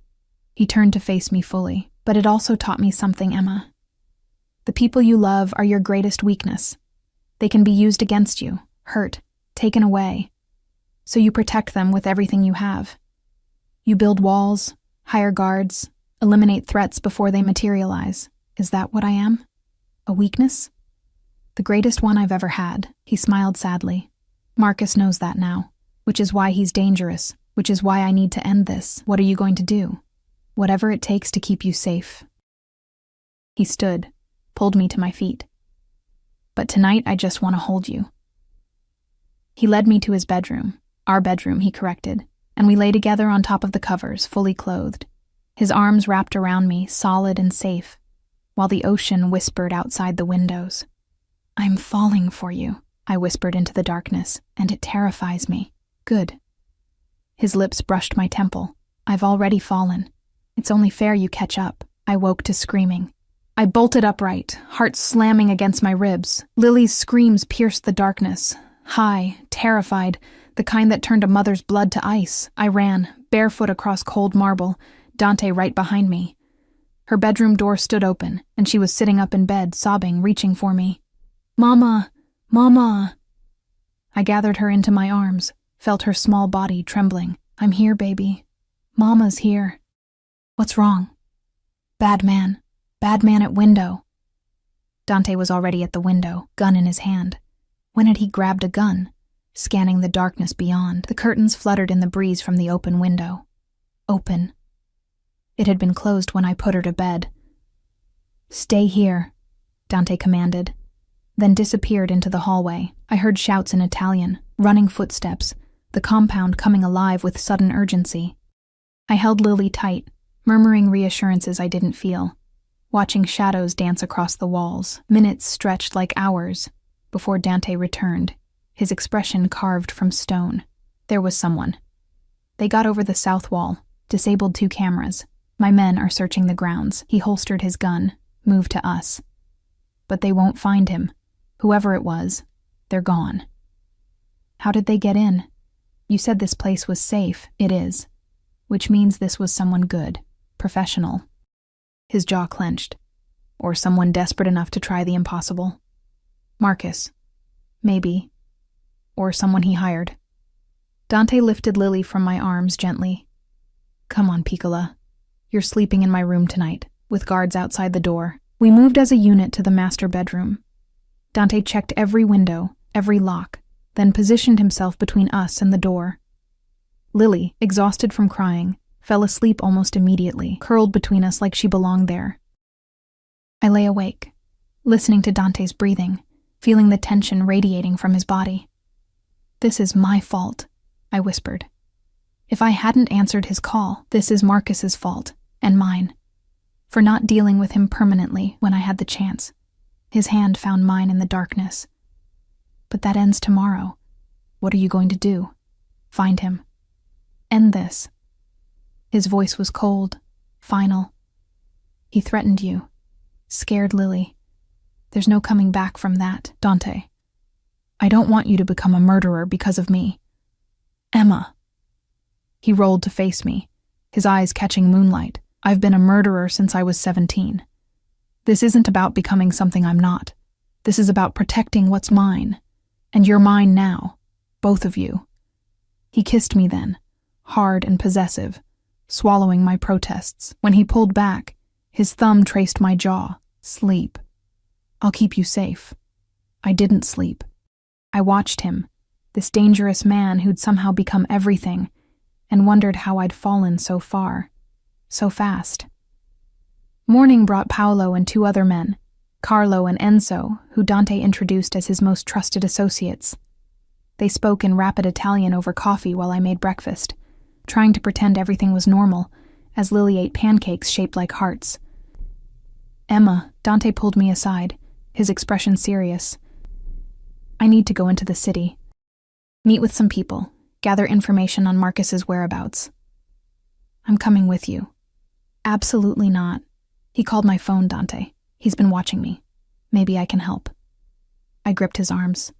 [SPEAKER 1] He turned to face me fully. "But it also taught me something, Emma. The people you love are your greatest weakness. They can be used against you, hurt, taken away. So you protect them with everything you have. You build walls, hire guards, eliminate threats before they materialize. Is that what I am? A weakness? The greatest one I've ever had." He smiled sadly. "Marcus knows that now, which is why he's dangerous, which is why I need to end this. What are you going to do? Whatever it takes to keep you safe." He stood, pulled me to my feet. "But tonight I just want to hold you." He led me to his bedroom, our bedroom, he corrected, and we lay together on top of the covers, fully clothed. His arms wrapped around me, solid and safe, while the ocean whispered outside the windows. "I'm falling for you," I whispered into the darkness, "and it terrifies me." "Good." His lips brushed my temple. "I've already fallen. It's only fair you catch up." I woke to screaming. I bolted upright, heart slamming against my ribs. Lily's screams pierced the darkness. High, terrified, the kind that turned a mother's blood to ice. I ran, barefoot across cold marble, Dante right behind me. Her bedroom door stood open, and she was sitting up in bed, sobbing, reaching for me. "Mama! Mama!" I gathered her into my arms, felt her small body trembling. "I'm here, baby. Mama's here." "What's wrong?" Bad man at window." Dante was already at the window, gun in his hand. When had he grabbed a gun? Scanning the darkness beyond. The curtains fluttered in the breeze from the open window. Open. It had been closed when I put her to bed. "Stay here," Dante commanded, then disappeared into the hallway. I heard shouts in Italian, running footsteps, the compound coming alive with sudden urgency. I held Lily tight, murmuring reassurances I didn't feel, watching shadows dance across the walls. Minutes stretched like hours before Dante returned, his expression carved from stone. There was someone. They got over the south wall, disabled 2 cameras. My men are searching the grounds. He holstered his gun, moved to us. But they won't find him. Whoever it was, they're gone. How did they get in? You said this place was safe. It is. Which means this was someone good, professional. His jaw clenched. Or someone desperate enough to try the impossible. Marcus. Maybe. Or someone he hired. Dante lifted Lily from my arms gently. "Come on, Piccola. You're sleeping in my room tonight, with guards outside the door." We moved as a unit to the master bedroom. Dante checked every window, every lock, then positioned himself between us and the door. Lily, exhausted from crying, fell asleep almost immediately, curled between us like she belonged there. I lay awake, listening to Dante's breathing, feeling the tension radiating from his body. "This is my fault," I whispered. "If I hadn't answered his call, this is Marcus's fault, and mine. for not dealing with him permanently when I had the chance. His hand found mine in the darkness. But that ends tomorrow. What are you going to do? Find him. End this. His voice was cold, final. He threatened you. Scared Lily. There's no coming back from that, Dante. I don't want you to become a murderer because of me. Emma. He rolled to face me, his eyes catching moonlight. I've been a murderer since I was 17. This isn't about becoming something I'm not. This is about protecting what's mine. And you're mine now. Both of you. He kissed me then, hard and possessive, swallowing my protests. When he pulled back, his thumb traced my jaw. Sleep. I'll keep you safe. I didn't sleep. I watched him, this dangerous man who'd somehow become everything, and wondered how I'd fallen so far, so fast. Morning brought Paolo and 2 other men, Carlo and Enzo, who Dante introduced as his most trusted associates. They spoke in rapid Italian over coffee while I made breakfast, trying to pretend everything was normal, as Lily ate pancakes shaped like hearts. Emma, Dante pulled me aside, his expression serious. I need to go into the city. Meet with some people, gather information on Marcus's whereabouts. I'm coming with you. Absolutely not. He called my phone, Dante. He's been watching me. Maybe I can help. I gripped his arms.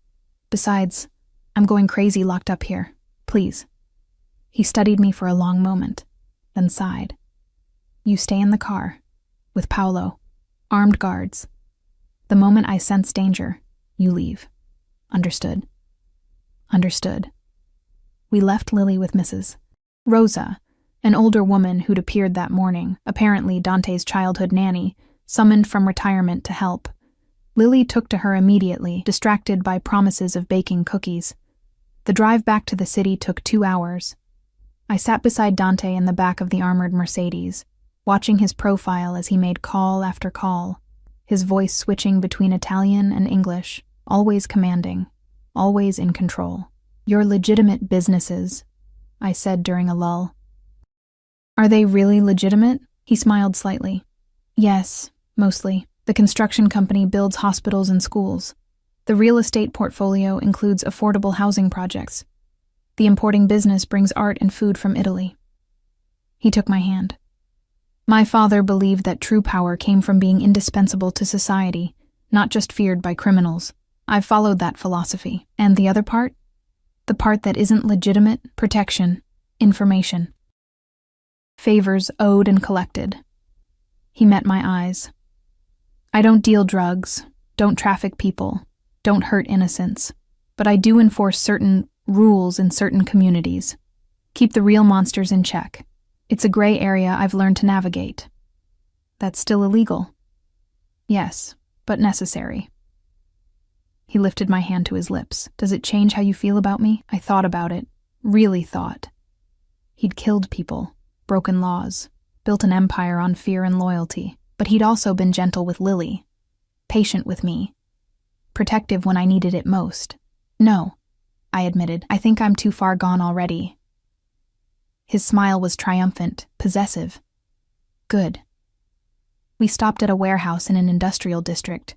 [SPEAKER 1] Besides, I'm going crazy locked up here. Please. He studied me for a long moment, then sighed. You stay in the car, with Paolo, armed guards. The moment I sense danger, you leave. Understood? Understood. We left Lily with Mrs. Rosa, an older woman who'd appeared that morning, apparently Dante's childhood nanny, summoned from retirement to help. Lily took to her immediately, distracted by promises of baking cookies. The drive back to the city took 2 hours. I sat beside Dante in the back of the armored Mercedes, watching his profile as he made call after call, his voice switching between Italian and English, always commanding, always in control. Your legitimate businesses, I said during a lull. Are they really legitimate? He smiled slightly. Yes, mostly. The construction company builds hospitals and schools. The real estate portfolio includes affordable housing projects. The importing business brings art and food from Italy. He took my hand. My father believed that true power came from being indispensable to society, not just feared by criminals. I've followed that philosophy. And the other part? The part that isn't legitimate, protection, information. Favors owed and collected. He met my eyes. I don't deal drugs, don't traffic people, don't hurt innocents, but I do enforce certain rules in certain communities. Keep the real monsters in check. It's a gray area I've learned to navigate. That's still illegal. Yes, but necessary. He lifted my hand to his lips. Does it change how you feel about me? I thought about it. Really thought. He'd killed people, broken laws, built an empire on fear and loyalty, but he'd also been gentle with Lily, patient with me, protective when I needed it most. No, I admitted, I think I'm too far gone already. His smile was triumphant, possessive. Good. We stopped at a warehouse in an industrial district.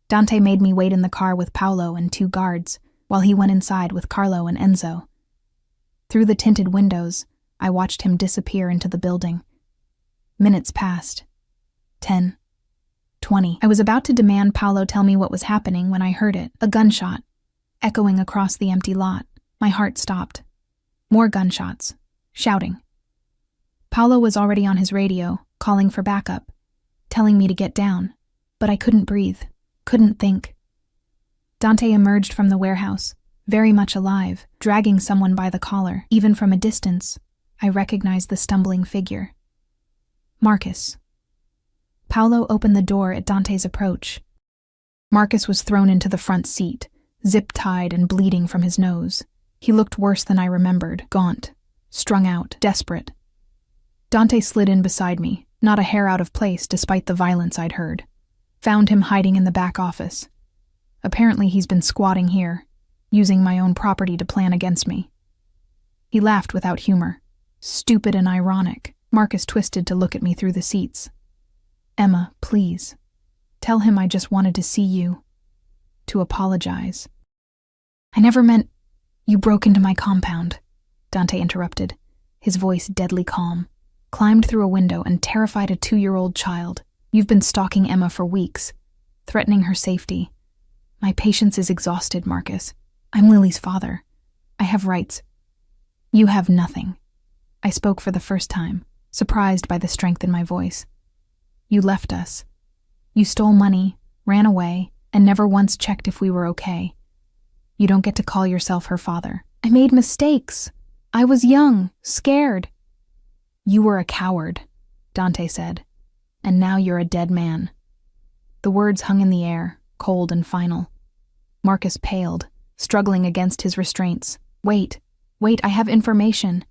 [SPEAKER 1] Dante made me wait in the car with Paolo and 2 guards, while he went inside with Carlo and Enzo. Through the tinted windows, I watched him disappear into the building. Minutes passed. 10. 20. I was about to demand Paolo tell me what was happening when I heard it, a gunshot, echoing across the empty lot. My heart stopped. More gunshots. Shouting. Paolo was already on his radio, calling for backup, telling me to get down, but I couldn't breathe. Couldn't think. Dante emerged from the warehouse, very much alive, dragging someone by the collar. Even from a distance, I recognized the stumbling figure. Marcus. Paolo opened the door at Dante's approach. Marcus was thrown into the front seat, zip-tied and bleeding from his nose. He looked worse than I remembered, gaunt, strung out, desperate. Dante slid in beside me, not a hair out of place despite the violence I'd heard. Found him hiding in the back office. Apparently he's been squatting here, using my own property to plan against me. He laughed without humor. Stupid and ironic. Marcus twisted to look at me through the seats. Emma, please. Tell him I just wanted to see you. To apologize. I never meant... You broke into my compound, Dante interrupted, his voice deadly calm. Climbed through a window and terrified a 2-year-old child. You've been stalking Emma for weeks, threatening her safety. My patience is exhausted, Marcus. I'm Lily's father. I have rights. You have nothing. I spoke for the first time, surprised by the strength in my voice. You left us. You stole money, ran away, and never once checked if we were okay. You don't get to call yourself her father. I made mistakes. I was young, scared. You were a coward, Dante said, and now you're a dead man. The words hung in the air, cold and final. Marcus paled, struggling against his restraints. Wait, I have information.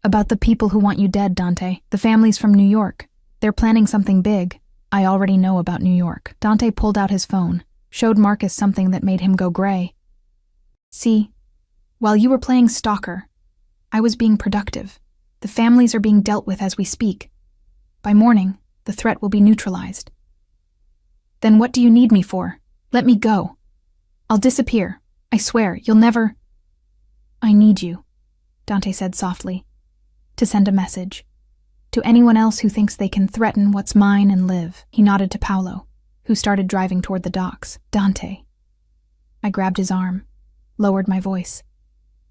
[SPEAKER 1] About the people who want you dead, Dante. The families from New York. They're planning something big. I already know about New York. Dante pulled out his phone, showed Marcus something that made him go gray. See, while you were playing stalker, I was being productive. The families are being dealt with as we speak. By morning, the threat will be neutralized. Then what do you need me for? Let me go. I'll disappear. I swear, you'll never... I need you, Dante said softly, to send a message. To anyone else who thinks they can threaten what's mine and live. He nodded to Paolo, who started driving toward the docks. Dante. I grabbed his arm, lowered my voice.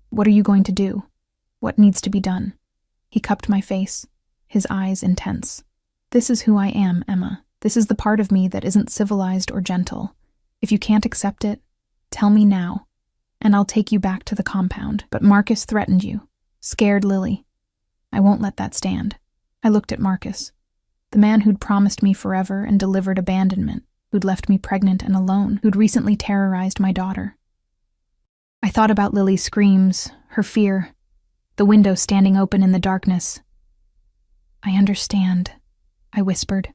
[SPEAKER 1] What are you going to do? What needs to be done? He cupped my face, his eyes intense. This is who I am, Emma. This is the part of me that isn't civilized or gentle. If you can't accept it, tell me now, and I'll take you back to the compound. But Marcus threatened you, scared Lily. I won't let that stand. I looked at Marcus, the man who'd promised me forever and delivered abandonment, who'd left me pregnant and alone, who'd recently terrorized my daughter. I thought about Lily's screams, her fear, the window standing open in the darkness. I understand, I whispered.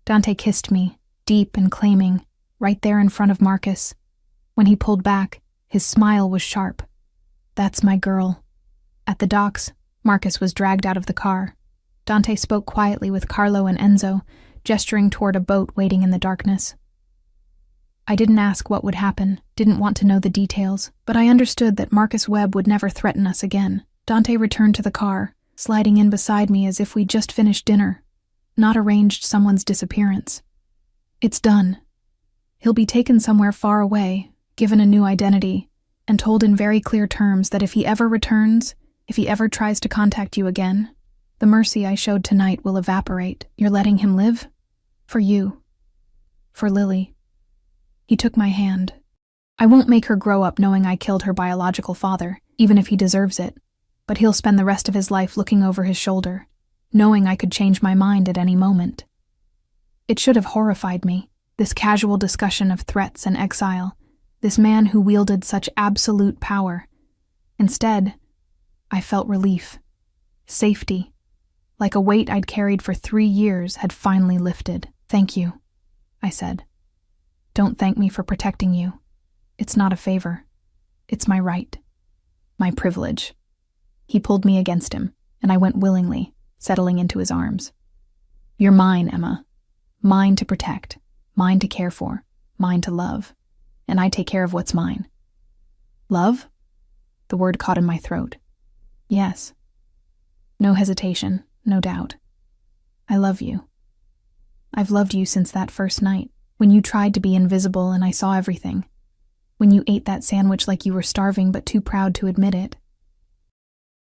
[SPEAKER 1] Dante kissed me, deep and claiming, right there in front of Marcus. When he pulled back, his smile was sharp. That's my girl. At the docks, Marcus was dragged out of the car. Dante spoke quietly with Carlo and Enzo, gesturing toward a boat waiting in the darkness. I didn't ask what would happen, didn't want to know the details, but I understood that Marcus Webb would never threaten us again. Dante returned to the car, sliding in beside me as if we'd just finished dinner, not arranged someone's disappearance. It's done. He'll be taken somewhere far away, given a new identity, and told in very clear terms that if he ever returns, if he ever tries to contact you again, the mercy I showed tonight will evaporate. You're letting him live? For you. For Lily. He took my hand. I won't make her grow up knowing I killed her biological father, even if he deserves it, but he'll spend the rest of his life looking over his shoulder, knowing I could change my mind at any moment. It should have horrified me, this casual discussion of threats and exile, this man who wielded such absolute power. Instead, I felt relief, safety, like a weight I'd carried for 3 years had finally lifted. Thank you, I said. Don't thank me for protecting you. It's not a favor. It's my right. My privilege. He pulled me against him, and I went willingly, settling into his arms. You're mine, Emma. Mine to protect, mine to care for, mine to love. And I take care of what's mine. Love? The word caught in my throat. Yes. No hesitation, no doubt. I love you. I've loved you since that first night, when you tried to be invisible and I saw everything. When you ate that sandwich like you were starving but too proud to admit it.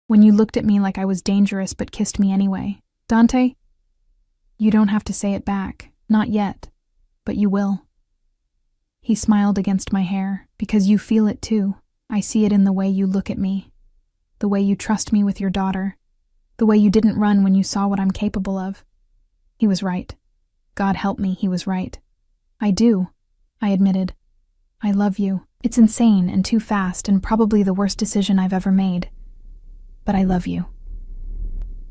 [SPEAKER 1] When you looked at me like I was dangerous but kissed me anyway. Dante? You don't have to say it back, not yet, but you will. He smiled against my hair, because you feel it too. I see it in the way you look at me, the way you trust me with your daughter, the way you didn't run when you saw what I'm capable of. He was right. God help me, he was right. I do, I admitted. I love you. It's insane and too fast and probably the worst decision I've ever made. But I love you.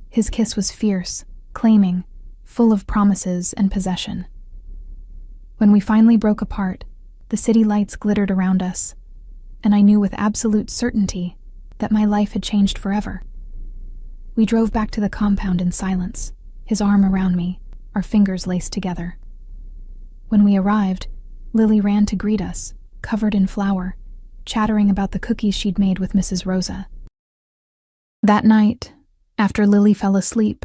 [SPEAKER 1] His kiss was fierce, claiming, full of promises and possession. When we finally broke apart, the city lights glittered around us, and I knew with absolute certainty that my life had changed forever. We drove back to the compound in silence, his arm around me, our fingers laced together. When we arrived, Lily ran to greet us, covered in flour, chattering about the cookies she'd made with Mrs. Rosa. That night, after Lily fell asleep,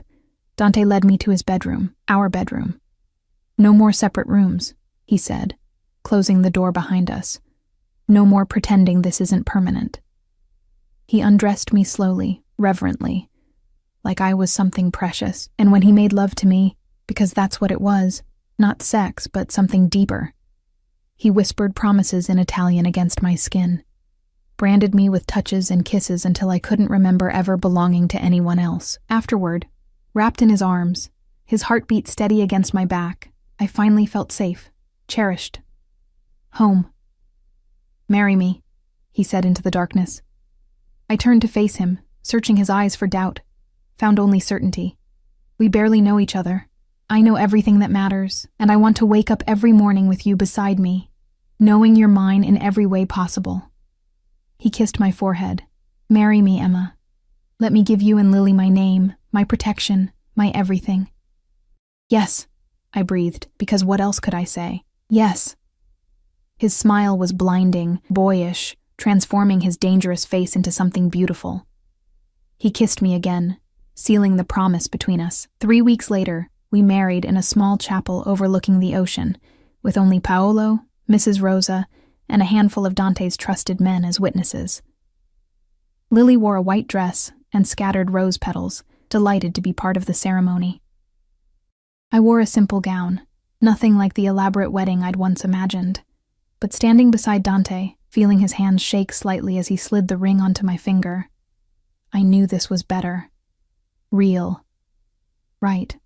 [SPEAKER 1] Dante led me to his bedroom, our bedroom. "No more separate rooms," he said, closing the door behind us. "No more pretending this isn't permanent." He undressed me slowly, reverently, like I was something precious, and when he made love to me, because that's what it was, not sex, but something deeper, he whispered promises in Italian against my skin, branded me with touches and kisses until I couldn't remember ever belonging to anyone else. Afterward, wrapped in his arms, his heartbeat steady against my back, I finally felt safe, cherished. Home. "Marry me," he said into the darkness. I turned to face him, searching his eyes for doubt, found only certainty. "We barely know each other. I know everything that matters, and I want to wake up every morning with you beside me, knowing you're mine in every way possible." He kissed my forehead. "Marry me, Emma. Let me give you and Lily my name, my protection, my everything." "Yes," I breathed, because what else could I say? "Yes." His smile was blinding, boyish, transforming his dangerous face into something beautiful. He kissed me again, sealing the promise between us. 3 weeks later, we married in a small chapel overlooking the ocean, with only Paolo, Mrs. Rosa, and a handful of Dante's trusted men as witnesses. Lily wore a white dress and scattered rose petals, delighted to be part of the ceremony. I wore a simple gown, nothing like the elaborate wedding I'd once imagined, but standing beside Dante, feeling his hand shake slightly as he slid the ring onto my finger, I knew this was better. Real. Right.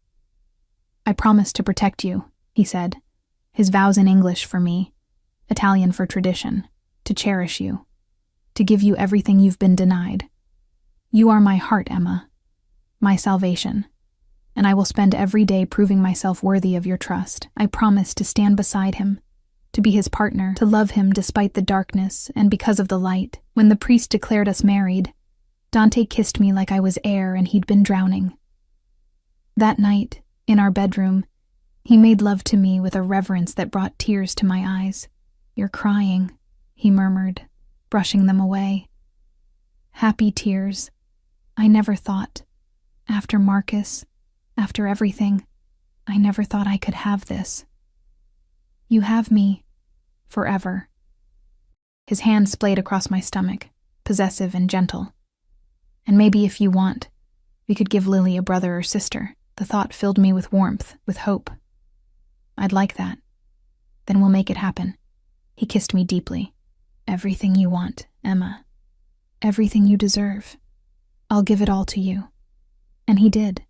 [SPEAKER 1] "I promise to protect you," he said, his vows in English for me, Italian for tradition, to cherish you, to give you everything you've been denied. "You are my heart, Emma, my salvation, and I will spend every day proving myself worthy of your trust. I promise to stand beside him, to be his partner, to love him despite the darkness and because of the light." When the priest declared us married, Dante kissed me like I was air and he'd been drowning. That night, in our bedroom, he made love to me with a reverence that brought tears to my eyes. "You're crying," he murmured, brushing them away. Happy tears. I never thought, after Marcus, after everything, I never thought I could have this. "You have me, forever." His hand splayed across my stomach, possessive and gentle. "And maybe if you want, we could give Lily a brother or sister." The thought filled me with warmth, with hope. "I'd like that. Then we'll make it happen." He kissed me deeply. "Everything you want, Emma. Everything you deserve. I'll give it all to you." And he did.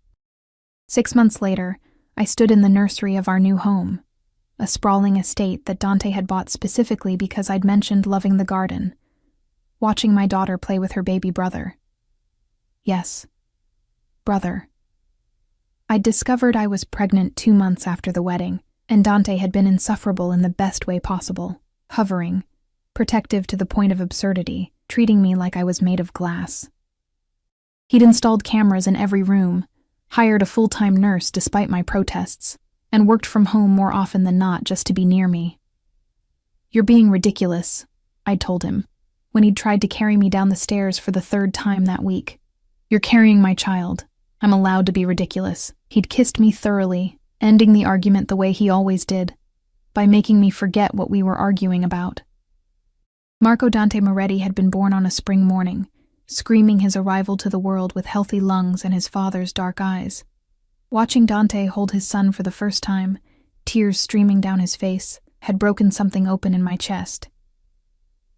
[SPEAKER 1] 6 months later, I stood in the nursery of our new home, a sprawling estate that Dante had bought specifically because I'd mentioned loving the garden, watching my daughter play with her baby brother. Yes, brother. I'd discovered I was pregnant 2 months after the wedding, and Dante had been insufferable in the best way possible, hovering, protective to the point of absurdity, treating me like I was made of glass. He'd installed cameras in every room, hired a full-time nurse despite my protests, and worked from home more often than not just to be near me. "You're being ridiculous," I'd told him, when he'd tried to carry me down the stairs for the 3rd time that week. "You're carrying my child. I'm allowed to be ridiculous." He'd kissed me thoroughly, ending the argument the way he always did, by making me forget what we were arguing about. Marco Dante Moretti had been born on a spring morning, screaming his arrival to the world with healthy lungs and his father's dark eyes. Watching Dante hold his son for the first time, tears streaming down his face, had broken something open in my chest.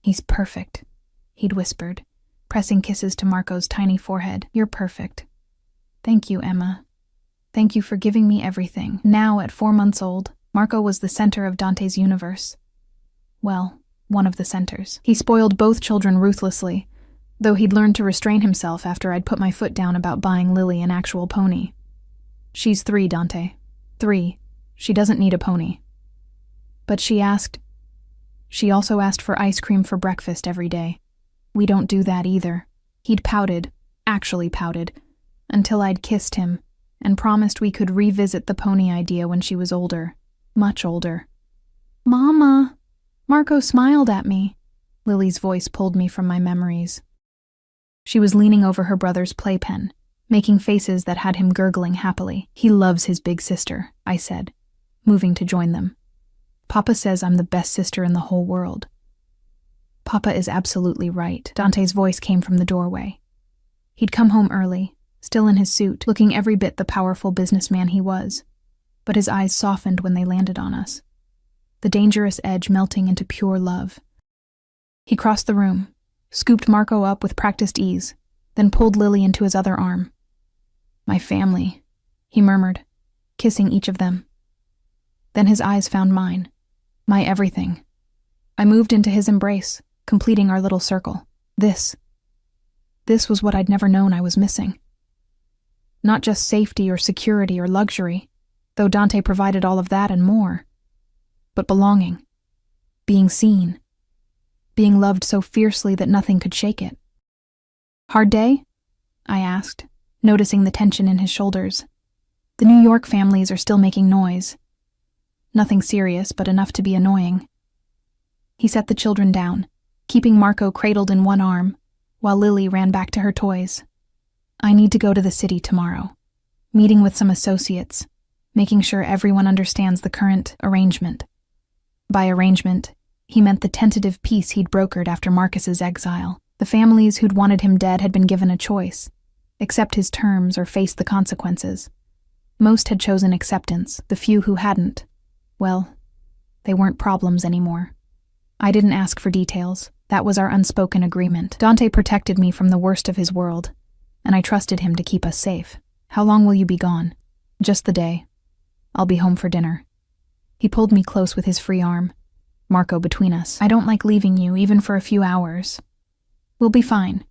[SPEAKER 1] "He's perfect," he'd whispered, pressing kisses to Marco's tiny forehead. "You're perfect. Thank you, Emma. Thank you for giving me everything." Now, at 4 months old, Marco was the center of Dante's universe. Well, one of the centers. He spoiled both children ruthlessly, though he'd learned to restrain himself after I'd put my foot down about buying Lily an actual pony. "She's 3, Dante. 3. She doesn't need a pony." But she also asked for ice cream for breakfast every day. "We don't do that either." He'd pouted, actually pouted, until I'd kissed him, and promised we could revisit the pony idea when she was older, much older. "Mama!" Marco smiled at me. Lily's voice pulled me from my memories. She was leaning over her brother's playpen, making faces that had him gurgling happily. "He loves his big sister," I said, moving to join them. "Papa says I'm the best sister in the whole world." "Papa is absolutely right." Dante's voice came from the doorway. He'd come home early, still in his suit, looking every bit the powerful businessman he was, but his eyes softened when they landed on us, the dangerous edge melting into pure love. He crossed the room, scooped Marco up with practiced ease, then pulled Lily into his other arm. "My family," he murmured, kissing each of them. Then his eyes found mine, my everything. I moved into his embrace, completing our little circle. This was what I'd never known I was missing. Not just safety or security or luxury, though Dante provided all of that and more, but belonging, being seen, being loved so fiercely that nothing could shake it. "Hard day?" I asked, noticing the tension in his shoulders. The New York families are still making noise. Nothing serious, but enough to be annoying. He set the children down, keeping Marco cradled in one arm, while Lily ran back to her toys. "I need to go to the city tomorrow, meeting with some associates, making sure everyone understands the current arrangement." By arrangement, he meant the tentative peace he'd brokered after Marcus's exile. The families who'd wanted him dead had been given a choice: accept his terms or face the consequences. Most had chosen acceptance. The few who hadn't, well, they weren't problems anymore. I didn't ask for details. That was our unspoken agreement. Dante protected me from the worst of his world, and I trusted him to keep us safe. "How long will you be gone?" "Just the day. I'll be home for dinner." He pulled me close with his free arm, Marco between us. "I don't like leaving you, even for a few hours. We'll be fine.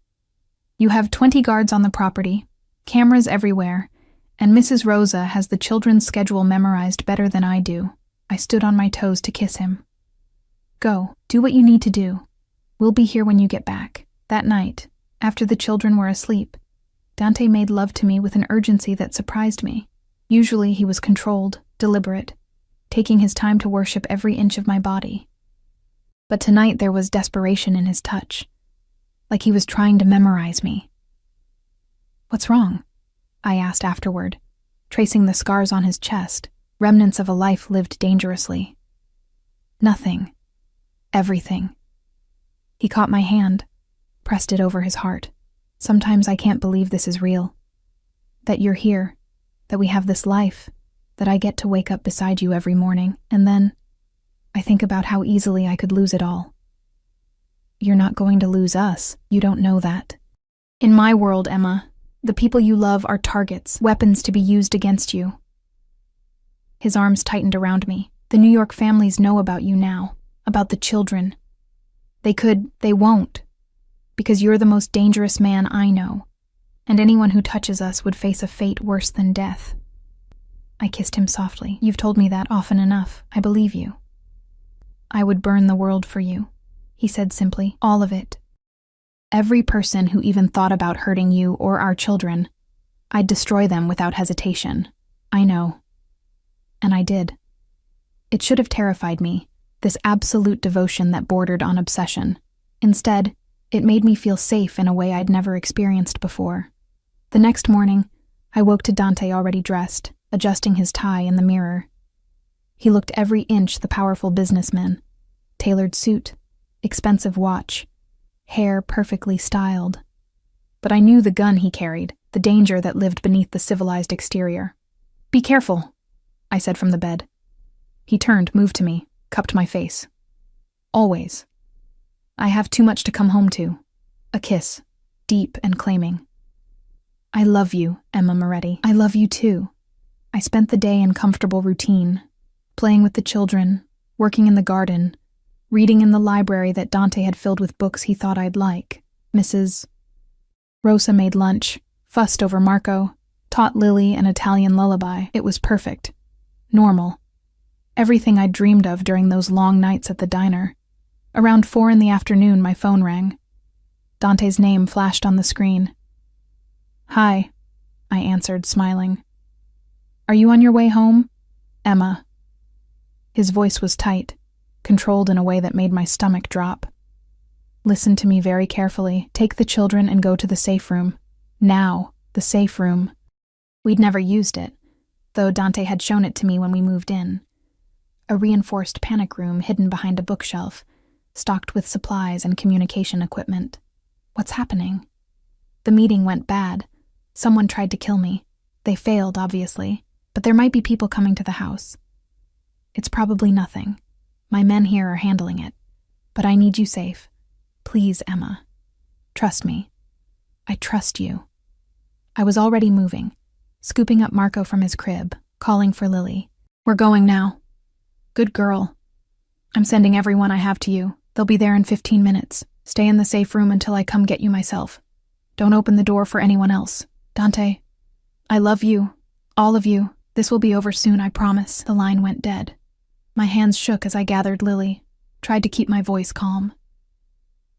[SPEAKER 1] You have 20 guards on the property, cameras everywhere, and Mrs. Rosa has the children's schedule memorized better than I do." I stood on my toes to kiss him. "Go, do what you need to do. We'll be here when you get back." That night, after the children were asleep, Dante made love to me with an urgency that surprised me. Usually he was controlled, deliberate, taking his time to worship every inch of my body. But tonight there was desperation in his touch, like he was trying to memorize me. "What's wrong?" I asked afterward, tracing the scars on his chest, remnants of a life lived dangerously. "Nothing. Everything." He caught my hand, pressed it over his heart. "Sometimes I can't believe this is real. That you're here, that we have this life, that I get to wake up beside you every morning, and then I think about how easily I could lose it all." "You're not going to lose us. You don't know that. In my world, Emma, the people you love are targets, weapons to be used against you." His arms tightened around me. "The New York families know about you now, about the children. They won't, because you're the most dangerous man I know, and anyone who touches us would face a fate worse than death." I kissed him softly. "You've told me that often enough. I believe you." "I would burn the world for you," he said simply. "All of it. Every person who even thought about hurting you or our children. I'd destroy them without hesitation. I know." And I did. It should have terrified me, this absolute devotion that bordered on obsession. Instead, it made me feel safe in a way I'd never experienced before. The next morning, I woke to Dante already dressed, adjusting his tie in the mirror. He looked every inch the powerful businessman. Tailored suit, expensive watch, hair perfectly styled. But I knew the gun he carried, the danger that lived beneath the civilized exterior. "Be careful," I said from the bed. He turned, moved to me, cupped my face. "Always. I have too much to come home to." A kiss, deep and claiming. "I love you, Emma Moretti. I love you too." I spent the day in comfortable routine, playing with the children, working in the garden, reading in the library that Dante had filled with books he thought I'd like. Mrs. Rosa made lunch, fussed over Marco, taught Lily an Italian lullaby. It was perfect. Normal. Everything I'd dreamed of during those long nights at the diner. Around 4 in the afternoon, my phone rang. Dante's name flashed on the screen. "Hi," I answered, smiling. Are you on your way home? Emma. His voice was tight, controlled in a way that made my stomach drop. Listen to me very carefully. Take the children and go to the safe room. Now, the safe room. We'd never used it, though Dante had shown it to me when we moved in. A reinforced panic room hidden behind a bookshelf, stocked with supplies and communication equipment. What's happening? The meeting went bad. Someone tried to kill me. They failed, obviously, but there might be people coming to the house. It's probably nothing. My men here are handling it. But I need you safe. Please, Emma. Trust me. I trust you. I was already moving, scooping up Marco from his crib, calling for Lily. We're going now. Good girl. I'm sending everyone I have to you. They'll be there in 15 minutes. Stay in the safe room until I come get you myself. Don't open the door for anyone else. Dante, I love you. All of you. This will be over soon, I promise. The line went dead. My hands shook as I gathered Lily, tried to keep my voice calm.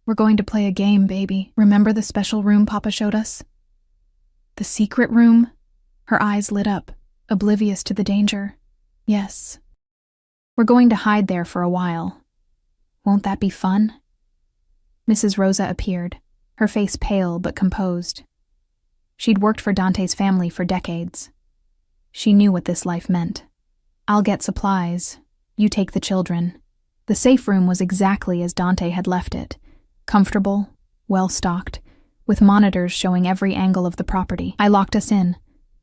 [SPEAKER 1] We're going to play a game, baby. Remember the special room Papa showed us? The secret room? Her eyes lit up, oblivious to the danger. Yes. We're going to hide there for a while. Won't that be fun? Mrs. Rosa appeared, her face pale but composed. She'd worked for Dante's family for decades. She knew what this life meant. I'll get supplies. You take the children. The safe room was exactly as Dante had left it. Comfortable, well-stocked, with monitors showing every angle of the property. I locked us in,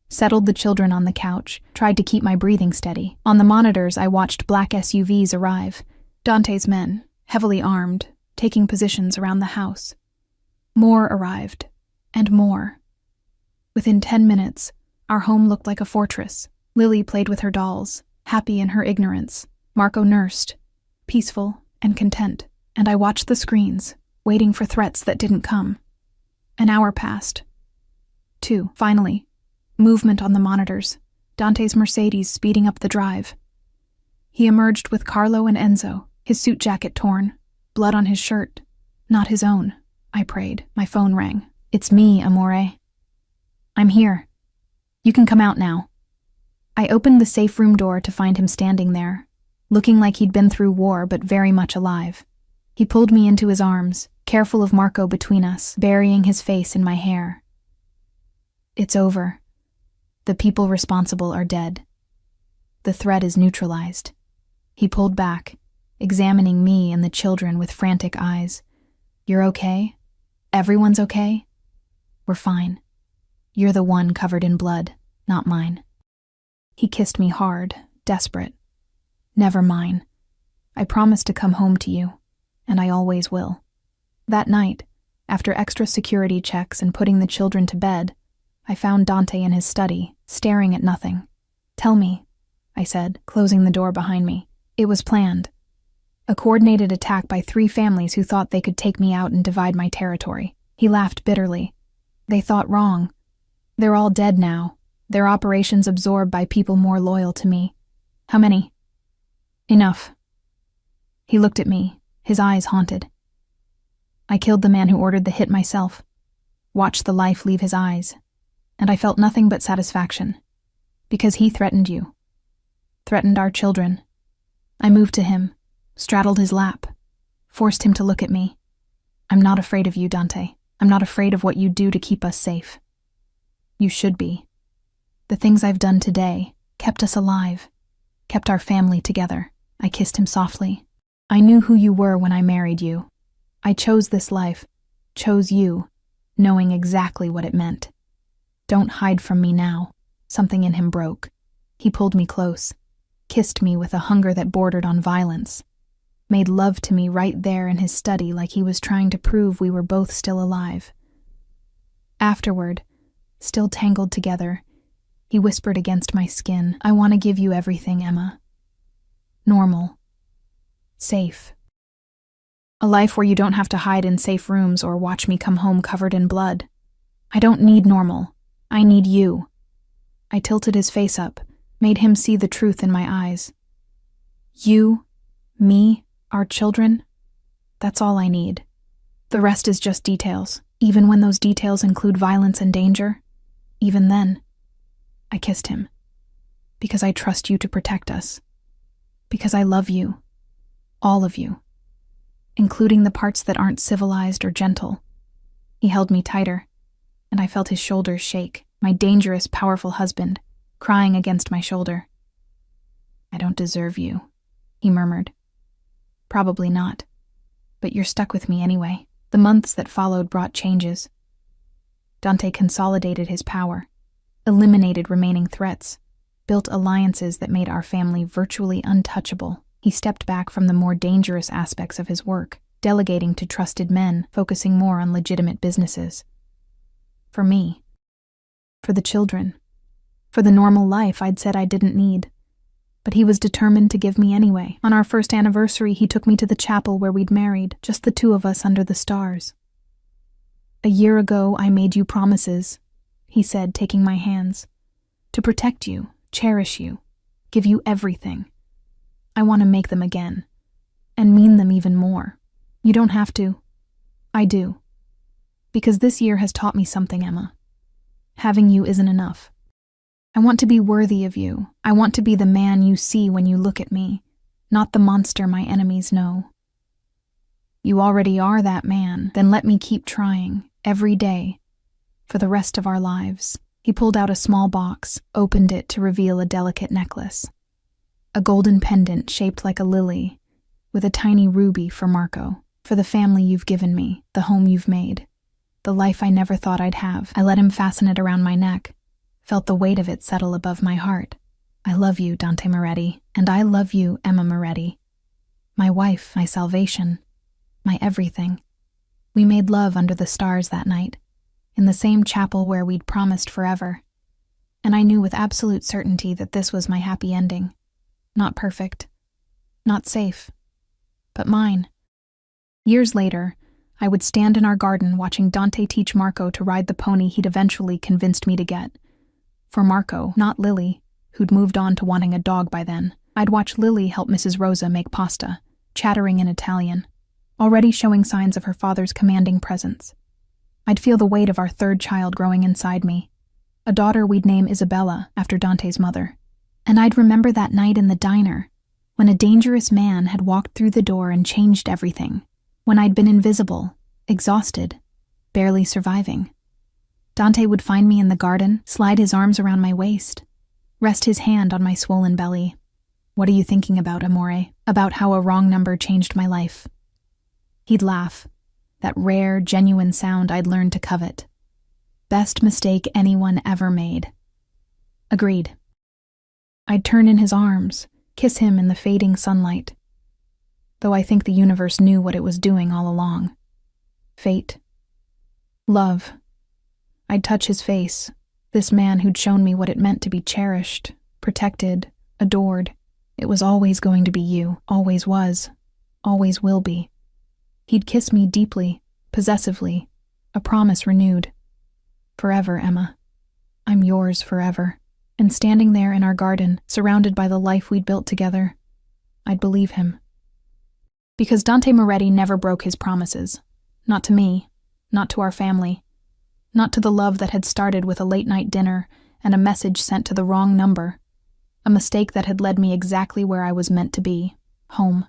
[SPEAKER 1] settled the children on the couch, tried to keep my breathing steady. On the monitors, I watched black SUVs arrive. Dante's men, heavily armed, taking positions around the house. More arrived, and more. Within 10 minutes, our home looked like a fortress. Lily played with her dolls, happy in her ignorance. Marco nursed, peaceful and content. And I watched the screens, waiting for threats that didn't come. An hour passed. 2. Finally, movement on the monitors. Dante's Mercedes speeding up the drive. He emerged with Carlo and Enzo, his suit jacket torn, blood on his shirt. Not his own, I prayed. My phone rang. It's me, amore. I'm here. You can come out now. I opened the safe room door to find him standing there, looking like he'd been through war but very much alive. He pulled me into his arms, careful of Marco between us, burying his face in my hair. It's over. The people responsible are dead. The threat is neutralized. He pulled back, examining me and the children with frantic eyes. You're okay? Everyone's okay? We're fine. You're the one covered in blood, not mine. He kissed me hard, desperate. Never mine. I promised to come home to you, and I always will. That night, after extra security checks and putting the children to bed, I found Dante in his study, staring at nothing. Tell me, I said, closing the door behind me. It was planned. A coordinated attack by 3 families who thought they could take me out and divide my territory. He laughed bitterly. They thought wrong. They're all dead now, their operations absorbed by people more loyal to me. How many? Enough. He looked at me, his eyes haunted. I killed the man who ordered the hit myself, watched the life leave his eyes, and I felt nothing but satisfaction. Because he threatened you. Threatened our children. I moved to him, straddled his lap, forced him to look at me. I'm not afraid of you, Dante. I'm not afraid of what you do to keep us safe. You should be. The things I've done today kept us alive, kept our family together. I kissed him softly. I knew who you were when I married you. I chose this life, chose you, knowing exactly what it meant. Don't hide from me now. Something in him broke. He pulled me close, kissed me with a hunger that bordered on violence, made love to me right there in his study like he was trying to prove we were both still alive. Afterward, still tangled together, he whispered against my skin, I want to give you everything, Emma. Normal. Safe. A life where you don't have to hide in safe rooms or watch me come home covered in blood. I don't need normal. I need you. I tilted his face up, made him see the truth in my eyes. You, me, our children, that's all I need. The rest is just details, even when those details include violence and danger. Even then, I kissed him. Because I trust you to protect us. Because I love you. All of you. Including the parts that aren't civilized or gentle. He held me tighter, and I felt his shoulders shake, my dangerous, powerful husband, crying against my shoulder. I don't deserve you, he murmured. Probably not. But you're stuck with me anyway. The months that followed brought changes. Dante consolidated his power, eliminated remaining threats, built alliances that made our family virtually untouchable. He stepped back from the more dangerous aspects of his work, delegating to trusted men, focusing more on legitimate businesses. For me. For the children. For the normal life I'd said I didn't need. But he was determined to give me anyway. On our first anniversary, he took me to the chapel where we'd married, just the two of us under the stars. A year ago, I made you promises, he said, taking my hands. To protect you, cherish you, give you everything. I want to make them again, and mean them even more. You don't have to. I do. Because this year has taught me something, Emma. Having you isn't enough. I want to be worthy of you. I want to be the man you see when you look at me, not the monster my enemies know. You already are that man, then let me keep trying, every day, for the rest of our lives. He pulled out a small box, opened it to reveal a delicate necklace. A golden pendant shaped like a lily, with a tiny ruby for Marco, for the family you've given me, the home you've made, the life I never thought I'd have. I let him fasten it around my neck, felt the weight of it settle above my heart. I love you, Dante Moretti, and I love you, Emma Moretti. My wife, my salvation, my everything. We made love under the stars that night, in the same chapel where we'd promised forever. And I knew with absolute certainty that this was my happy ending. Not perfect, not safe, but mine. Years later, I would stand in our garden watching Dante teach Marco to ride the pony he'd eventually convinced me to get. For Marco, not Lily, who'd moved on to wanting a dog by then. I'd watch Lily help Mrs. Rosa make pasta, chattering in Italian, already showing signs of her father's commanding presence. I'd feel the weight of our third child growing inside me, a daughter we'd name Isabella after Dante's mother. And I'd remember that night in the diner, when a dangerous man had walked through the door and changed everything, when I'd been invisible, exhausted, barely surviving. Dante would find me in the garden, slide his arms around my waist, rest his hand on my swollen belly. What are you thinking about, amore? About how a wrong number changed my life. He'd laugh, that rare, genuine sound I'd learned to covet. Best mistake anyone ever made. Agreed. I'd turn in his arms, kiss him in the fading sunlight. Though I think the universe knew what it was doing all along. Fate. Love. I'd touch his face, this man who'd shown me what it meant to be cherished, protected, adored. It was always going to be you, always was, always will be. He'd kiss me deeply, possessively, a promise renewed. Forever, Emma. I'm yours forever. And standing there in our garden, surrounded by the life we'd built together, I'd believe him. Because Dante Moretti never broke his promises. Not to me, not to our family, not to the love that had started with a late-night dinner and a message sent to the wrong number, a mistake that had led me exactly where I was meant to be, home.